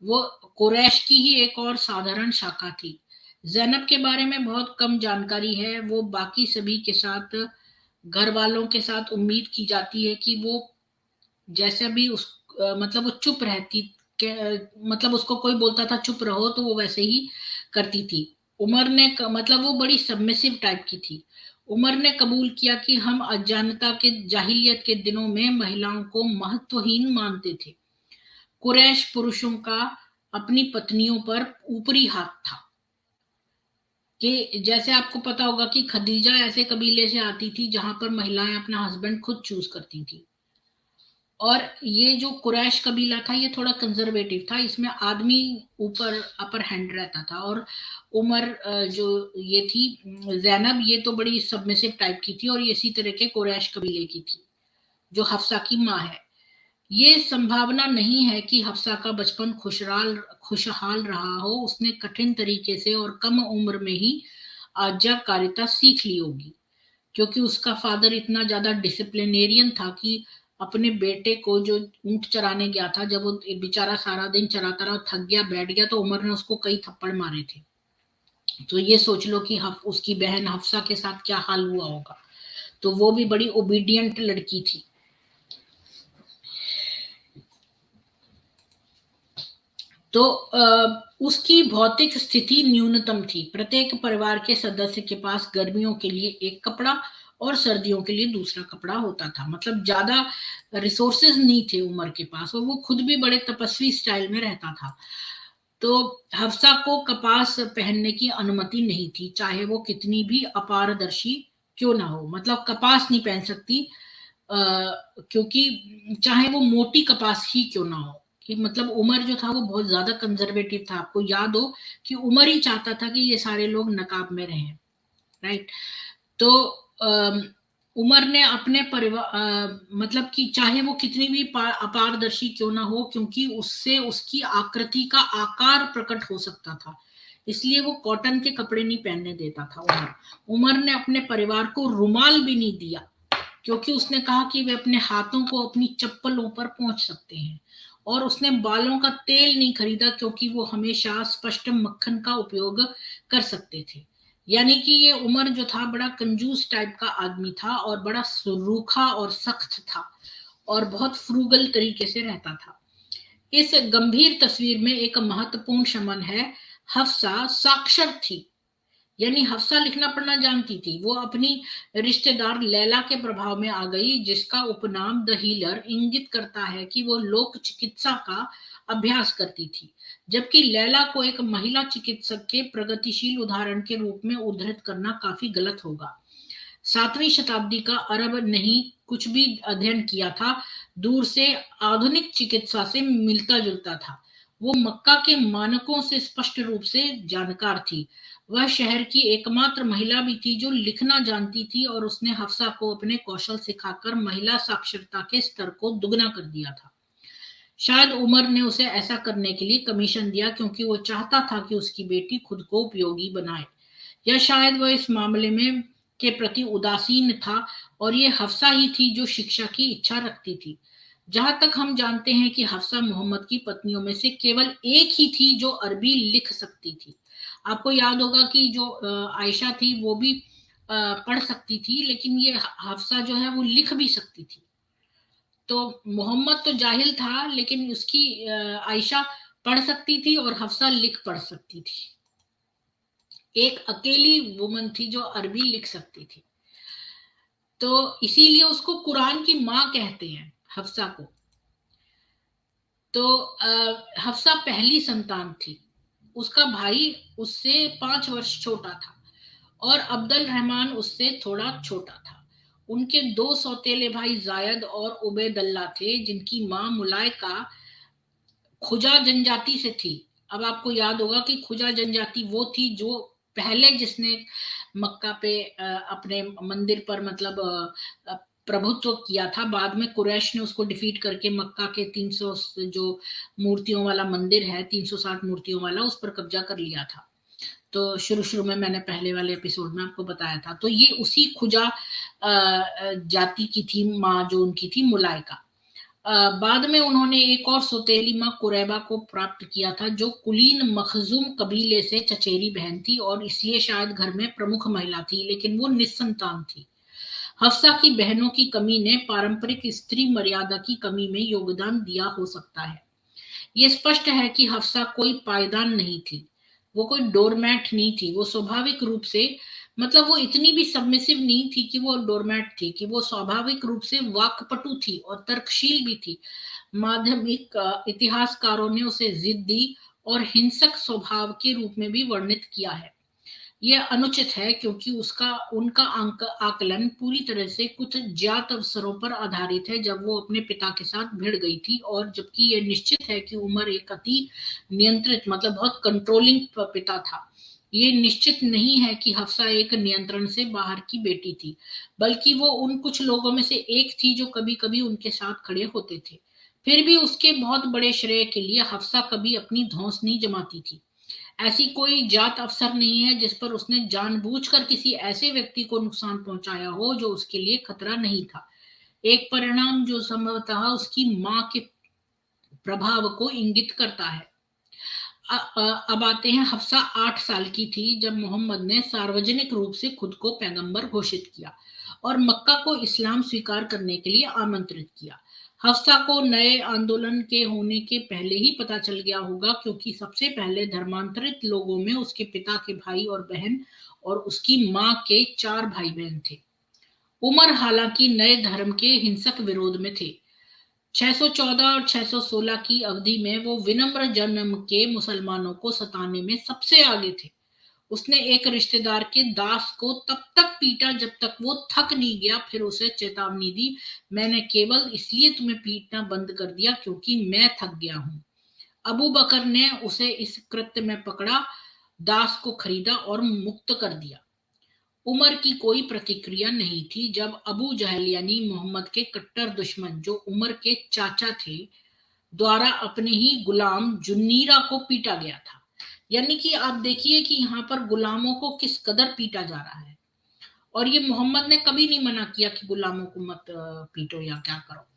वो कुरैश की ही एक और साधारण शाखा थी। जैनब के बारे में बहुत कम जानकारी है। वो बाकी सभी के साथ, घर वालों के साथ उम्मीद की जाती है कि वो जैसे भी मतलब वो चुप रहती के, मतलब उसको कोई बोलता था चुप रहो तो वो वैसे ही करती थी। उमर ने मतलब वो बड़ी सबमिसिव टाइप की थी। उमर ने कबूल किया कि हम अज्ञानता के जाहिलियत के दिनों में महिलाओं को महत्वहीन मानते थे। कुरैश पुरुषों का अपनी पत्नियों पर ऊपरी हाथ था। कि जैसे आपको पता होगा कि खदीजा ऐसे कबीले से आती थी जहां पर महिलाएं अपना हस्बैंड खुद चूज करती थी, और ये जो कुरैश कबीला था ये थोड़ा कंजर्वेटिव था, इसमें आदमी ऊपर अपर हैंड रहता था। और उमर जो ये थी जैनब, ये तो बड़ी सबमिसिव टाइप की थी, और ये इसी तरह के कुरैश कबीले की थी जो हफ्सा की माँ है। ये संभावना नहीं है कि हफ्सा का बचपन खुशहाल रहा हो। उसने कठिन तरीके से और कम उम्र में ही आज्ञाकारिता सीख ली होगी, क्योंकि उसका फादर इतना ज्यादा डिसिप्लिनेरियन था कि अपने बेटे को जो ऊंट चराने गया था, जब वो बेचारा सारा दिन चराता रहा, थक गया, बैठ गया, तो उमर ने उसको कई थप्पड़ मारे थे। तो ये सोच लो कि उसकी बहन हफ्सा के साथ क्या हाल हुआ होगा। तो वो भी बड़ी ओबीडियंट लड़की थी। तो उसकी भौतिक स्थिति न्यूनतम थी। प्रत्येक परिवार के सदस्य के पास गर्मियों के लिए एक कपड़ा और सर्दियों के लिए दूसरा कपड़ा होता था। मतलब ज्यादा रिसोर्सेज नहीं थे उमर के पास, और वो खुद भी बड़े तपस्वी स्टाइल में रहता था। तो हफ्सा को कपास पहनने की अनुमति नहीं थी, चाहे वो कितनी भी अपारदर्शी क्यों ना हो। मतलब कपास नहीं पहन सकती, क्योंकि चाहे वो मोटी कपास ही क्यों ना हो, कि मतलब उमर जो था वो बहुत ज्यादा कंजर्वेटिव था। आपको याद हो कि उमर ही चाहता था कि ये सारे लोग नकाब में रहें, राइट। तो उमर ने अपने परिवार मतलब कि चाहे वो कितनी भी अपारदर्शी क्यों ना हो, क्योंकि उससे उसकी आकृति का आकार प्रकट हो सकता था, इसलिए वो कॉटन के कपड़े नहीं पहनने देता था। उमर ने अपने परिवार को रुमाल भी नहीं दिया, क्योंकि उसने कहा कि वे अपने हाथों को अपनी चप्पलों पर पहुंच सकते हैं। और उसने बालों का तेल नहीं खरीदा, क्योंकि वो हमेशा स्पष्ट मक्खन का उपयोग कर सकते थे। यानी कि ये उमर जो था बड़ा कंजूस टाइप का आदमी था, और बड़ा रूखा और सख्त था, और बहुत फ्रूगल तरीके से रहता था। इस गंभीर तस्वीर में एक महत्वपूर्ण शमन है। हफ्सा साक्षर थी, यानी हफ्सा लिखना पढ़ना जानती थी। वो अपनी रिश्तेदार लैला के प्रभाव में आ गई, जिसका उपनाम द हीलर इंगित करता है कि वो लोक चिकित्सा का अभ्यास करती थी, जबकि लैला को एक महिला चिकित्सक के प्रगतिशील उदाहरण के रूप में उद्धृत करना काफी गलत होगा। 7वीं शताब्दी का अरब नहीं कुछ भी अध्ययन किया था, दूर से आधुनिक चिकित्सा से मिलता जुलता था। वो मक्का के मानकों से स्पष्ट रूप से जानकार थी। वह शहर की एकमात्र महिला भी थी जो लिखना जानती थी, और उसने हफ्सा को अपने कौशल सिखाकर महिला साक्षरता के स्तर को दुगना कर दिया था। शायद उमर ने उसे ऐसा करने के लिए कमीशन दिया, क्योंकि वो चाहता था कि उसकी बेटी खुद को उपयोगी बनाए, या शायद वह इस मामले में के प्रति उदासीन था, और ये हफ्सा ही थी जो शिक्षा की इच्छा रखती थी। जहां तक हम जानते हैं कि हफ्सा मोहम्मद की पत्नियों में से केवल एक ही थी जो अरबी लिख सकती थी। आपको याद होगा कि जो आयशा थी वो भी पढ़ सकती थी, लेकिन ये हफ्सा जो है वो लिख भी सकती थी। तो मोहम्मद तो जाहिल था, लेकिन उसकी आयशा पढ़ सकती थी और हफ्सा लिख पढ़ सकती थी। एक अकेली वुमन थी जो अरबी लिख सकती थी। तो इसीलिए उसको कुरान की माँ कहते हैं, हफ्सा को। तो हफ्सा पहली संतान थी। उसका भाई उससे 5 वर्ष छोटा था, और अब्दुल रहमान उससे थोड़ा छोटा था। उनके 2 सौतेले भाई जायद और उबैदुल्लाह थे, जिनकी माँ मुलायका खुजा जनजाति से थी। अब आपको याद होगा कि खुजा जनजाति वो थी जो पहले जिसने मक्का पे अपने मंदिर पर मतलब प्रभुत्व किया था। बाद में कुरैश ने उसको डिफीट करके मक्का के 300 जो मूर्तियों वाला मंदिर है, 360 मूर्तियों वाला, उस पर कब्जा कर लिया था। तो शुरू शुरू में मैंने पहले वाले एपिसोड में आपको बताया था। तो ये उसी खुजा जाति की थी माँ, जो उनकी थी मुलायका। बाद में उन्होंने एक और सौतेली माँ कुरैबा को प्राप्त किया था, जो कुलीन मखजूम कबीले से चचेरी बहन थी, और इसलिए शायद घर में प्रमुख महिला थी, लेकिन वो निस्संतान थी। हफ्सा की बहनों की कमी ने पारंपरिक स्त्री मर्यादा की कमी में योगदान दिया हो सकता है। ये स्पष्ट है कि हफ्सा कोई पायदान नहीं थी, वो कोई डोरमैट नहीं थी। वो स्वाभाविक रूप से मतलब वो इतनी भी सबमिसिव नहीं थी कि वो डोरमैट थी, कि वो स्वाभाविक रूप से वाक्पटु थी और तर्कशील भी थी। माध्यमिक इतिहासकारों ने उसे जिद्दी और हिंसक स्वभाव के रूप में भी वर्णित किया है। यह अनुचित है, क्योंकि उसका उनका आकलन पूरी तरह से कुछ ज्ञात अवसरों पर आधारित है, जब वो अपने पिता के साथ भिड़ गई थी, और जबकि यह निश्चित है कि उमर एक अति नियंत्रित मतलब बहुत कंट्रोलिंग पिता था। ये निश्चित नहीं है कि हफ्सा एक नियंत्रण से बाहर की बेटी थी, बल्कि वो उन कुछ लोगों में से एक थी जो कभी कभी उनके साथ खड़े होते थे। फिर भी उसके बहुत बड़े श्रेय के लिए हफ्सा कभी अपनी धौंस नहीं जमाती थी। ऐसी कोई जात अफसर नहीं है जिस पर उसने जानबूझकर किसी ऐसे व्यक्ति को नुकसान पहुंचाया हो जो उसके लिए खतरा नहीं था। एक परिणाम जो संभवतः उसकी मां के प्रभाव को इंगित करता है। अब आते हैं, हफ्सा 8 साल की थी जब मोहम्मद ने सार्वजनिक रूप से खुद को पैगंबर घोषित किया और मक्का को इस्लाम स्वीकार करने के लिए आमंत्रित किया। हफ्सा को नए आंदोलन के होने के पहले ही पता चल गया होगा, क्योंकि सबसे पहले धर्मांतरित लोगों में उसके पिता के भाई और बहन और उसकी मां के 4 भाई बहन थे। उमर हालांकि नए धर्म के हिंसक विरोध में थे। 614 और 616 की अवधि में वो विनम्र जन्म के मुसलमानों को सताने में सबसे आगे थे। उसने एक रिश्तेदार के दास को तब तक पीटा जब तक वो थक नहीं गया, फिर उसे चेतावनी दी, मैंने केवल इसलिए तुम्हें पीटना बंद कर दिया क्योंकि मैं थक गया हूं। अबू बकर ने उसे इस कृत्य में पकड़ा, दास को खरीदा और मुक्त कर दिया। उमर की कोई प्रतिक्रिया नहीं थी जब अबू जहल यानी मोहम्मद के कट्टर दुश्मन, जो उमर के चाचा थे, द्वारा अपने ही गुलाम जुन्नीरा को पीटा गया था। यानी कि आप देखिए कि यहाँ पर गुलामों को किस कदर पीटा जा रहा है। और ये मोहम्मद ने कभी नहीं मना किया कि गुलामों को मत पीटो या क्या करो,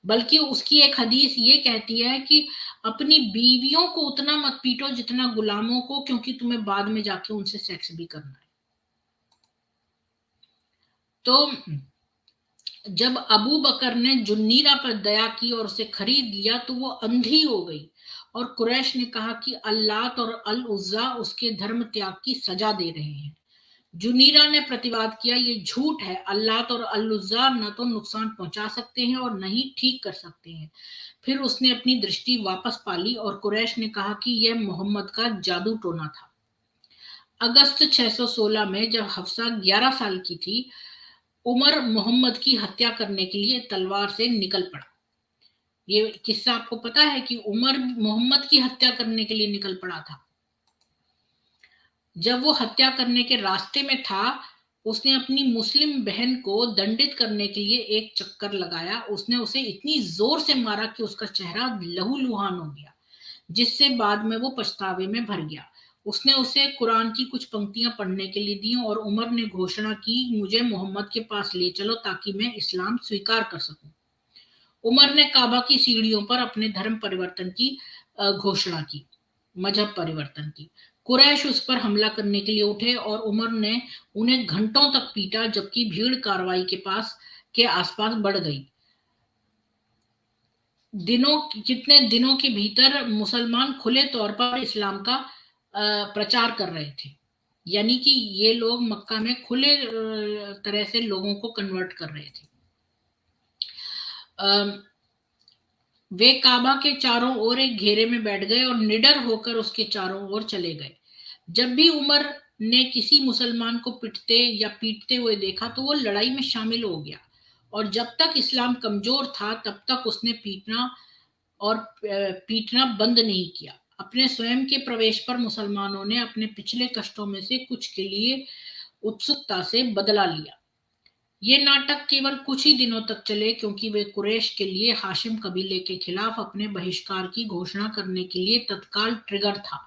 बल्कि उसकी एक हदीस ये कहती है कि अपनी बीवियों को उतना मत पीटो जितना गुलामों को, क्योंकि तुम्हें बाद में जाके उनसे सेक्स भी करना है। तो जब अबू बकर ने जुन्नीरा पर दया की और उसे खरीद लिया तो वो अंधी हो गई, और कुरैश ने कहा कि अल्लात और अल उज्जा उसके धर्म त्याग की सजा दे रहे हैं। जुनीरा ने प्रतिवाद किया, ये झूठ है, अल्लात और अल उज्जा न तो नुकसान पहुंचा सकते हैं और न ही ठीक कर सकते हैं। फिर उसने अपनी दृष्टि वापस पा ली और कुरैश ने कहा कि यह मोहम्मद का जादू टोना था। अगस्त 616 में जब हफ्सा 11 साल की थी, उमर मोहम्मद की हत्या करने के लिए तलवार से निकल पड़ा। ये किस्सा आपको पता है कि उमर मोहम्मद की हत्या करने के लिए निकल पड़ा था। जब वो हत्या करने के रास्ते में था, उसने अपनी मुस्लिम बहन को दंडित करने के लिए एक चक्कर लगाया। उसने उसे इतनी जोर से मारा कि उसका चेहरा लहूलुहान हो गया, जिससे बाद में वो पछतावे में भर गया। उसने उसे कुरान की कुछ पंक्तियां पढ़ने के लिए दी और उमर ने घोषणा की, मुझे मोहम्मद के पास ले चलो ताकि मैं इस्लाम स्वीकार कर सकूं। उमर ने काबा की सीढ़ियों पर अपने धर्म परिवर्तन की घोषणा की, मजहब परिवर्तन की। कुरैश उस पर हमला करने के लिए उठे और उमर ने उन्हें घंटों तक पीटा, जबकि भीड़ कार्रवाई के आसपास बढ़ गई। कितने दिनों के भीतर मुसलमान खुले तौर पर इस्लाम का प्रचार कर रहे थे। यानी कि ये लोग मक्का में खुले तरह से लोगों को कन्वर्ट कर रहे थे। वे काबा के चारों ओर एक घेरे में बैठ गए और निडर होकर उसके चारों ओर चले गए। जब भी उमर ने किसी मुसलमान को पिटते या पीटते हुए देखा तो वो लड़ाई में शामिल हो गया, और जब तक इस्लाम कमजोर था तब तक उसने पीटना बंद नहीं किया। अपने स्वयं के प्रवेश पर मुसलमानों ने अपने पिछले कष्टों में से कुछ के लिए उत्सुकता से बदला लिया। ये नाटक केवल कुछ ही दिनों तक चले, क्योंकि वे कुरैश के लिए हाशिम कबीले के खिलाफ अपने बहिष्कार की घोषणा करने के लिए तत्काल ट्रिगर था।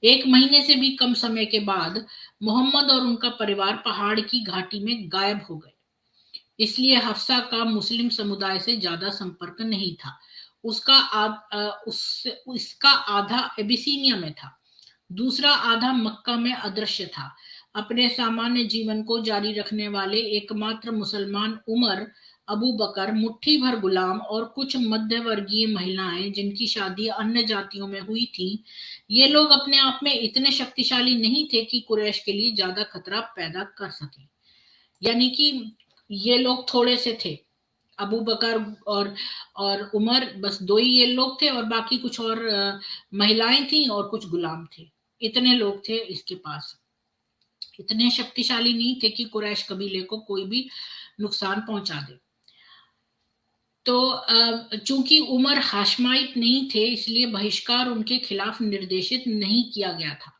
1 महीने से भी कम समय के बाद मोहम्मद और उनका परिवार पहाड़ की घाटी में गायब हो गए। इसलिए हफ्सा का मुस्लिम समुदाय से ज्यादा संपर्क नहीं था। इसका आधा एबिसीनिया में था, दूसरा आधा मक्का में अदृश्य था। अपने सामान्य जीवन को जारी रखने वाले एकमात्र मुसलमान उमर, अबू बकर, मुट्ठी भर गुलाम और कुछ मध्यवर्गीय महिलाएं जिनकी शादी अन्य जातियों में हुई थी, ये लोग अपने आप में इतने शक्तिशाली नहीं थे कि कुरैश के लिए ज्यादा खतरा पैदा कर सके। यानी कि ये लोग थोड़े से थे, अबू बकर और उमर, बस दो ही ये लोग थे, और बाकी कुछ और महिलाएं थी और कुछ गुलाम थे। इतने लोग थे इसके पास, इतने शक्तिशाली नहीं थे कि कुरैश कबीले को कोई भी नुकसान पहुंचा दे। तो चूंकि उमर हाशमाइट नहीं थे, इसलिए बहिष्कार उनके खिलाफ निर्देशित नहीं किया गया था।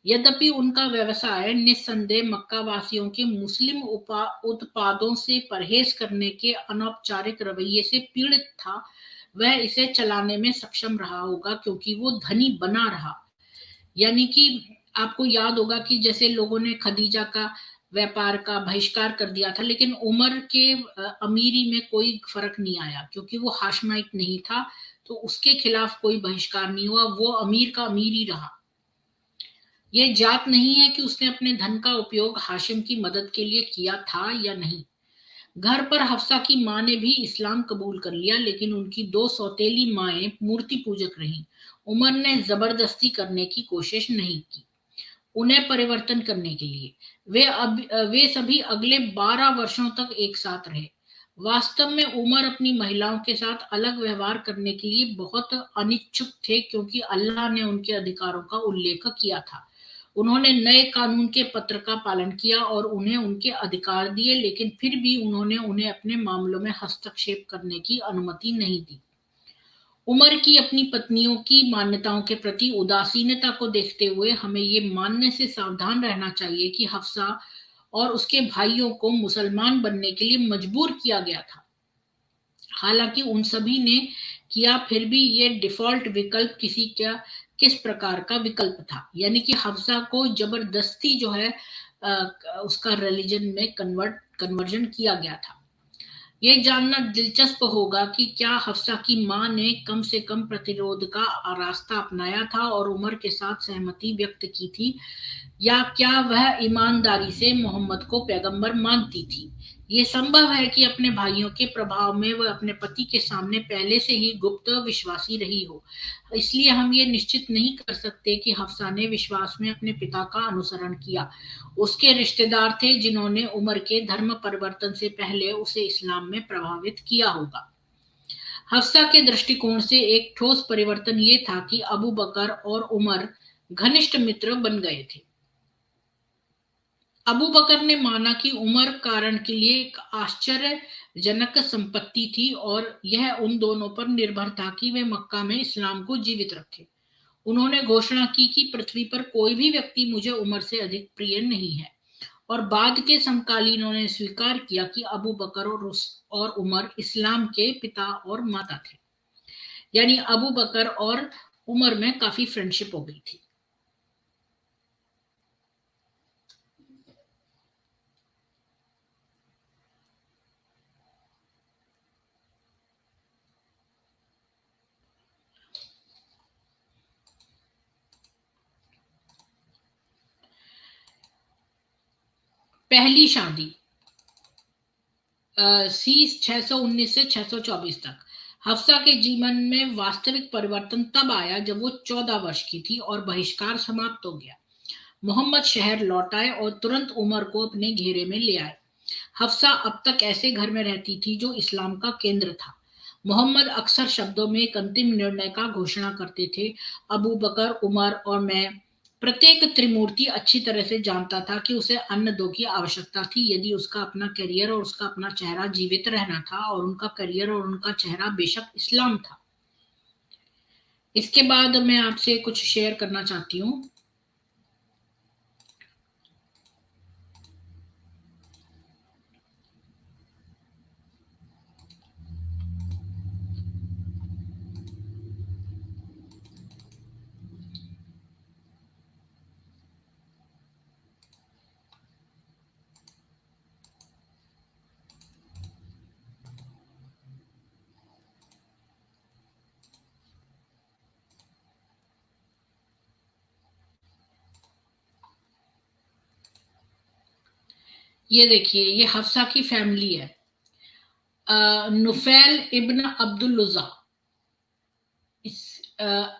यद्यपि उनका व्यवसाय निस्संदेह मक्का वासियों के मुस्लिम उत्पादों से परहेज करने के अनौपचारिक रवैये से पीड़ित था, वह इसे चलाने में सक्षम रहा होगा क्योंकि वो धनी बना रहा। यानी कि आपको याद होगा कि जैसे लोगों ने खदीजा का व्यापार का बहिष्कार कर दिया था, लेकिन उमर के अमीरी में कोई फर्क नहीं आया क्योंकि वो हाशमाइट नहीं था, तो उसके खिलाफ कोई बहिष्कार नहीं हुआ, वो अमीर का अमीर ही रहा। ये जात नहीं है कि उसने अपने धन का उपयोग हाशिम की मदद के लिए किया था या नहीं। घर पर हफ्सा की मां ने भी इस्लाम कबूल कर लिया, लेकिन उनकी 2 सौतेली माएं मूर्ति पूजक रहीं। उमर ने जबरदस्ती करने की कोशिश नहीं की उन्हें परिवर्तन करने के लिए। वे सभी अगले 12 वर्षों तक एक साथ रहे। वास्तव में उमर अपनी महिलाओं के साथ अलग व्यवहार करने के लिए बहुत अनिच्छुक थे, क्योंकि अल्लाह ने उनके अधिकारों का उल्लेख किया था। उन्होंने नए कानून के पत्र का पालन किया और उन्हें उनके अधिकार दिए, लेकिन फिर भी उन्होंने उन्हें अपने मामलों में हस्तक्षेप करने की अनुमति नहीं दी। उमर की अपनी पत्नियों की मान्यताओं के प्रति उदासीनता को देखते हुए हमें ये मानने से सावधान रहना चाहिए कि हफ्सा और उसके भाइयों को मुसलमान बनने के लिए मजबूर किया गया था। हालांकि उन सभी ने किया, फिर भी ये डिफॉल्ट विकल्प किस प्रकार का विकल्प था, यानी कि हफ्सा को जबरदस्ती जो है उसका रिलीजन में कन्वर्जन किया गया था। ये जानना दिलचस्प होगा कि क्या हफ्सा की मां ने कम से कम प्रतिरोध का रास्ता अपनाया था और उमर के साथ सहमति व्यक्त की थी, या क्या वह ईमानदारी से मोहम्मद को पैगंबर मानती थी। ये संभव है कि अपने भाइयों के प्रभाव में वह अपने पति के सामने पहले से ही गुप्त विश्वासी रही हो। इसलिए हम ये निश्चित नहीं कर सकते कि हफ्सा ने विश्वास में अपने पिता का अनुसरण किया। उसके रिश्तेदार थे जिन्होंने उमर के धर्म परिवर्तन से पहले उसे इस्लाम में प्रभावित किया होगा। हफ्सा के दृष्टिकोण से एक ठोस परिवर्तन ये था कि अबू बकर और उमर घनिष्ठ मित्र बन गए थे। अबू बकर ने माना कि उमर कारण के लिए एक आश्चर्यजनक संपत्ति थी और यह उन दोनों पर निर्भर था कि वे मक्का में इस्लाम को जीवित रखें। उन्होंने घोषणा की कि पृथ्वी पर कोई भी व्यक्ति मुझे उमर से अधिक प्रिय नहीं है, और बाद के समकालीनों ने स्वीकार किया कि अबू बकर और उमर इस्लाम के पिता और माता थे। यानी अबू बकर और उमर में काफी फ्रेंडशिप हो गई थी। पहली शादी सी 619 से 624 तक। हफ्सा के जीवन में वास्तविक परिवर्तन तब आया जब वो 14 वर्ष की थी और बहिष्कार समाप्त हो गया। मोहम्मद शहर लौट आए और तुरंत उमर को अपने घेरे में ले आए। हफ्सा अब तक ऐसे घर में रहती थी जो इस्लाम का केंद्र था। मोहम्मद अक्सर शब्दों में एक अंतिम निर्णय का घोषणा करते थे, अबू बकर, उमर और मैं। प्रत्येक त्रिमूर्ति अच्छी तरह से जानता था कि उसे अन्य दो की आवश्यकता थी यदि उसका अपना करियर और उसका अपना चेहरा जीवित रहना था, और उनका करियर और उनका चेहरा बेशक इस्लाम था। इसके बाद मैं आपसे कुछ शेयर करना चाहती हूँ। ये देखिए, ये हफ्सा की फैमिली है। नुफैल इब्न अब्दुल उज़्ज़ा,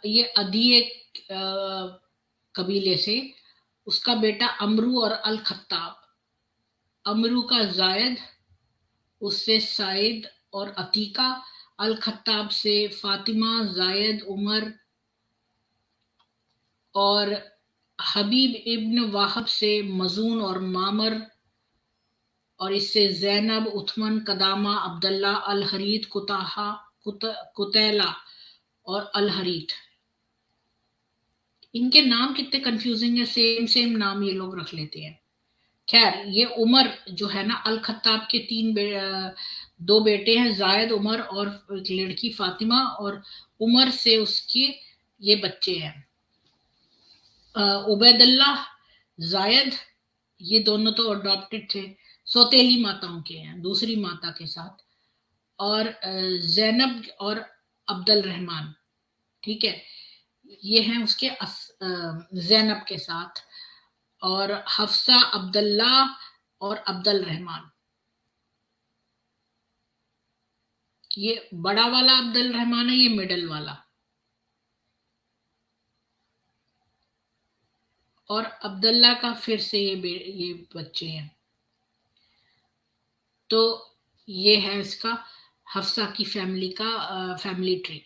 ये अदीय कबीले से, उसका बेटा अमरू और अल खत्ताब। अमरू का जायद, उससे साइद और अतीका, अल खत्ताब से फातिमा, जायद, उमर और हबीब इब्न वाहब से मजून और मामर, और इससे जैनब, उथमन, कदामा, अब्दुल्ला, अल हरीत, कुतैला और अल हरीत। इनके नाम कितने कंफ्यूजिंग है, सेम सेम नाम ये लोग रख लेते हैं। खैर, ये उमर जो है ना, अल खत्ताब के दो बेटे हैं, जायद, उमर, और एक लड़की फातिमा, और उमर से उसके ये बच्चे हैं, उबैदुल्लाह, जायद। ये दोनों तो अडॉप्टेड थे, सौतेली माताओं के हैं दूसरी माता के साथ, और जैनब और अब्दुल रहमान। ठीक है, ये हैं उसके जैनब के साथ, और हफ्सा, अब्दुल्ला और अब्दुल रहमान। ये बड़ा वाला अब्दुल रहमान है, ये मिडल वाला, और अब्दुल्ला का फिर से ये बच्चे हैं। तो ये है इसका हफ्सा की फैमिली का फैमिली ट्री।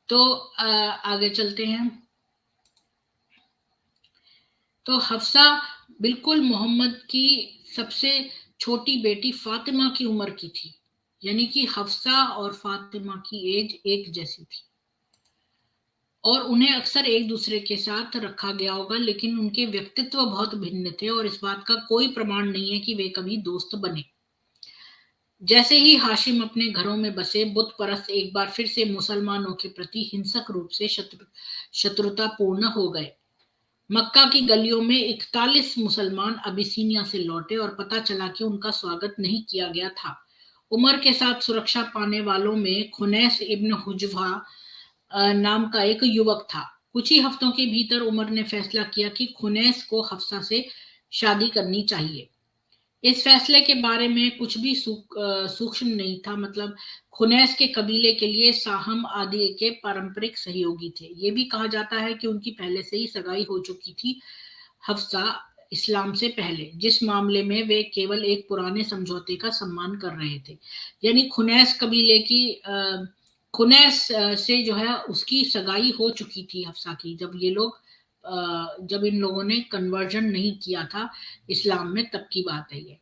तो आगे चलते हैं। तो हफ्सा बिल्कुल मोहम्मद की सबसे छोटी बेटी फातिमा की उम्र की थी, यानी कि हफ्सा और फातिमा की एज एक जैसी थी, और उन्हें अक्सर एक दूसरे के साथ रखा गया होगा, लेकिन उनके व्यक्तित्व बहुत भिन्न थे और इस बात का कोई प्रमाण नहीं है कि वे कभी दोस्त बने। जैसे ही हाशिम अपने घरों में बसे, बुत परस्त एक बार फिर से मुसलमानों के प्रति हिंसक रूप से शत्रुतापूर्ण हो गए। मक्का की गलियों में 41 मुसलमान अबिसीनिया से लौटे और पता चला कि उनका स्वागत नहीं किया गया था। उमर के साथ सुरक्षा पाने वालों में खुनैस इब्न हुजफा नाम का एक युवक था। कुछ ही हफ्तों के भीतर उमर ने फैसला किया कि खुनैस को हफ्सा से शादी करनी चाहिए। इस फैसले के बारे में कुछ भी सूक्ष्म नहीं था, मतलब खुनैस के कबीले के लिए साहम आदि के पारंपरिक सहयोगी थे। ये भी कहा जाता है कि उनकी पहले से ही सगाई हो चुकी थी हफ्सा इस्लाम से पहले, जिस मामले में वे केवल एक पुराने समझौते का सम्मान कर रहे थे। यानी खुनैस कबीले की खुनैस से जो है उसकी सगाई हो चुकी थी हफ्सा की, जब ये लोग जब इन लोगों ने कन्वर्जन नहीं किया था इस्लाम में, तब की बात है ये।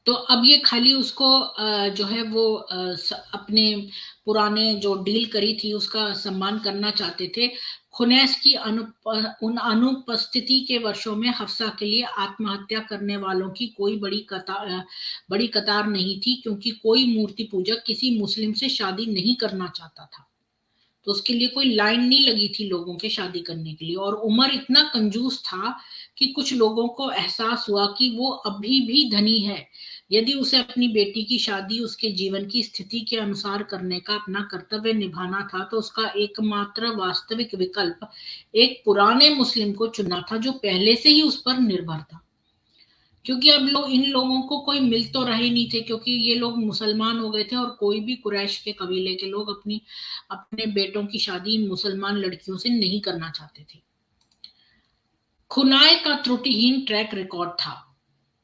तो अब ये खाली उसको जो है वो अपने पुराने जो डील करी थी उसका सम्मान करना चाहते थे। खुनैस की उन अनुपस्थिति के वर्षों में हफ्सा के लिए आत्महत्या करने वालों की कोई बड़ी कतार नहीं थी, क्योंकि कोई मूर्ति पूजक किसी मुस्लिम से शादी नहीं करना चाहता था। तो उसके लिए कोई लाइन नहीं लगी थी लोगों के शादी करने के लिए। और उमर इतना कंजूस था कि कुछ लोगों को एहसास हुआ कि वो अभी भी धनी है। यदि उसे अपनी बेटी की शादी उसके जीवन की स्थिति के अनुसार करने का अपना कर्तव्य निभाना था, तो उसका एकमात्र वास्तविक विकल्प एक पुराने मुस्लिम को चुनना था, जो पहले से ही उस पर निर्भर था। क्योंकि अब इन लोगों को कोई मिल तो रहे नहीं थे, क्योंकि ये लोग मुसलमान हो गए थे और कोई भी कुरैश के कबीले के लोग अपने बेटों की शादी मुसलमान लड़कियों से नहीं करना चाहते थे। खुनाए का त्रुटिहीन ट्रैक रिकॉर्ड था।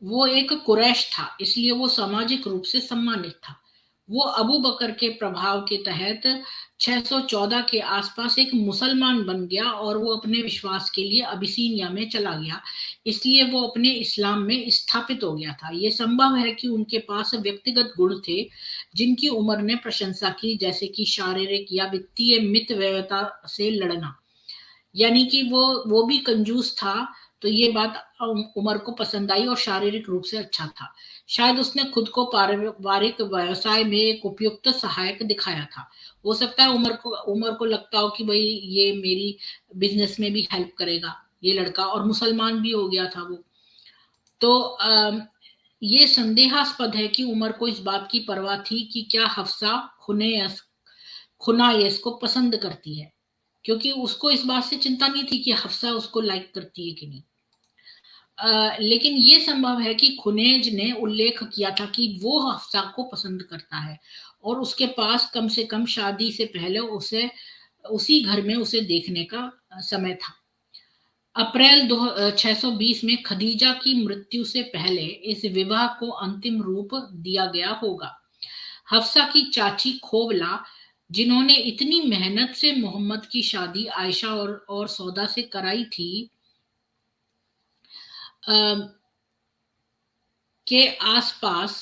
वो एक कुरैश था, इसलिए वो सामाजिक रूप से सम्मानित था। वो अबू बकर के प्रभाव के तहत 614 के आसपास एक मुसलमान बन गया और वो अपने विश्वास के लिए अबिसीनिया में चला गया, इसलिए वो अपने इस्लाम में स्थापित हो गया था। ये संभव है कि उनके पास व्यक्तिगत गुण थे जिनकी उमर ने प्रशंसा की, जैसे कि शारीरिक या वित्तीय मितव्ययता से लड़ना। यानी कि वो भी कंजूस था, तो ये बात उमर को पसंद आई, और शारीरिक रूप से अच्छा था। शायद उसने खुद को पारिवारिक व्यवसाय में एक उपयुक्त सहायक दिखाया था। हो सकता है उमर को लगता हो कि भाई ये मेरी बिजनेस में भी हेल्प करेगा ये लड़का, और मुसलमान भी हो गया था वो। तो ये संदेहास्पद है कि उमर को इस बात की परवाह थी कि क्या हफ्सा खुनायस को पसंद करती है, क्योंकि उसको इस बात से चिंता नहीं थी कि हफ्सा उसको लाइक करती है कि नहीं। लेकिन ये संभव है कि खुनेज ने उल्लेख किया था कि वो हफ्सा को पसंद करता है और उसके पास कम से कम शादी से पहले उसे उसी घर में उसे देखने का समय था। अप्रैल 620 में खदीजा की मृत्यु से पहले इस विवाह को अंतिम रूप दिया गया होगा। हफ्सा की चाची खोवला, जिन्होंने इतनी मेहनत से मोहम्मद की शादी आयशा और सौदा से कराई थी, के आसपास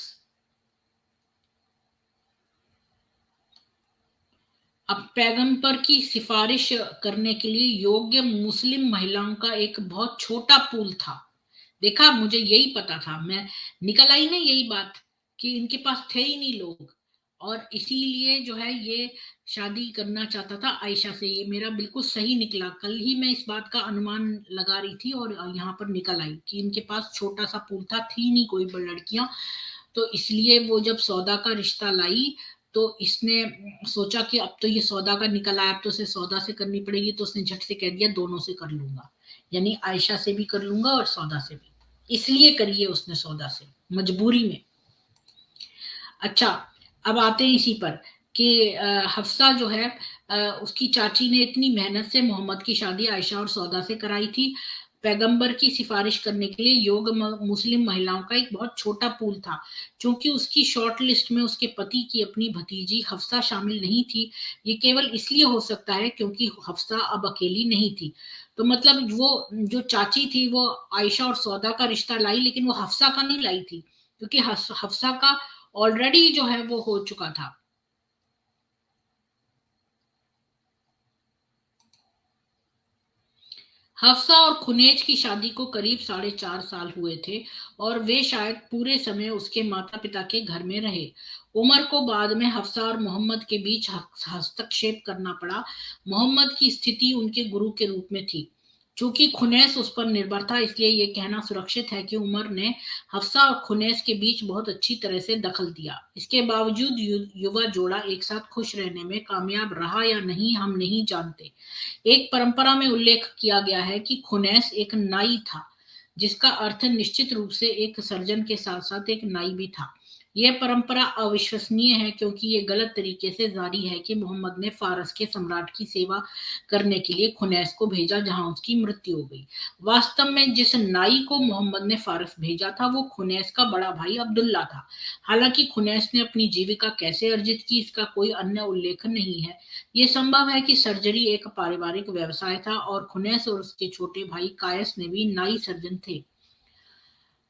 अब पैगंबर की सिफारिश करने के लिए योग्य मुस्लिम महिलाओं का एक बहुत छोटा पूल था। देखा, मुझे यही पता था, मैं निकल आई ना यही बात कि इनके पास थे ही नहीं लोग, और इसीलिए जो है ये शादी करना चाहता था आयशा से। ये मेरा बिल्कुल सही निकला, कल ही मैं इस बात का अनुमान लगा रही थी और यहाँ पर निकल आई कि इनके पास छोटा सा पूल था, थी नहीं कोई लड़कियां। तो इसलिए वो जब सौदा का रिश्ता लाई, तो इसने सोचा कि अब तो ये सौदा का निकल आया, अब तो उसे सौदा से करनी पड़ेगी, तो उसने झट से कह दिया दोनों से कर लूंगा, यानी आयशा से भी कर लूंगा और सौदा से भी। इसलिए करिए उसने सौदा से, मजबूरी में। अच्छा, अब आते हैं इसी पर कि हफ्सा जो है उसकी चाची ने इतनी मेहनत से मोहम्मद की शादी आयशा और सौदा से कराई थी। पैगंबर की सिफारिश करने के लिए योग्य मुस्लिम महिलाओं का एक बहुत छोटा पूल था। चूंकि उसकी शॉर्ट लिस्ट में उसके पति की अपनी भतीजी हफ्सा शामिल नहीं थी, ये केवल इसलिए हो सकता है क्योंकि हफ्सा अब अकेली नहीं थी। तो मतलब वो जो चाची थी वो आयशा और सौदा का रिश्ता लाई, लेकिन वो हफ्सा का नहीं लाई थी, क्योंकि हफ्सा का ऑलरेडी जो है वो हो चुका था। हफ्सा और खुनेज की शादी को करीब 4.5 साल हुए थे और वे शायद पूरे समय उसके माता पिता के घर में रहे। उमर को बाद में हफ्सा और मोहम्मद के बीच हस्तक्षेप करना पड़ा। मोहम्मद की स्थिति उनके गुरु के रूप में थी। चूंकि खुनैस उस पर निर्भर था, इसलिए यह कहना सुरक्षित है कि उमर ने हफ्सा और खुनैस के बीच बहुत अच्छी तरह से दखल दिया। इसके बावजूद युवा जोड़ा एक साथ खुश रहने में कामयाब रहा या नहीं, हम नहीं जानते। एक परंपरा में उल्लेख किया गया है कि खुनैस एक नाई था, जिसका अर्थ निश्चित रूप से एक सर्जन के साथ साथ एक नाई भी था। यह परंपरा अविश्वसनीय है क्योंकि ये गलत तरीके से जारी है कि मोहम्मद ने फारस के सम्राट की सेवा करने के लिए खुनैस को भेजा, जहां उसकी मृत्यु हो गई। वास्तव में जिस नाई को मोहम्मद ने फारस भेजा था वो खुनैस का बड़ा भाई अब्दुल्ला था। हालांकि खुनैस ने अपनी जीविका कैसे अर्जित की, इसका कोई अन्य उल्लेख नहीं है। ये संभव है कि सर्जरी एक पारिवारिक व्यवसाय था और खुनैस और उसके छोटे भाई कायस ने भी नाई सर्जन थे।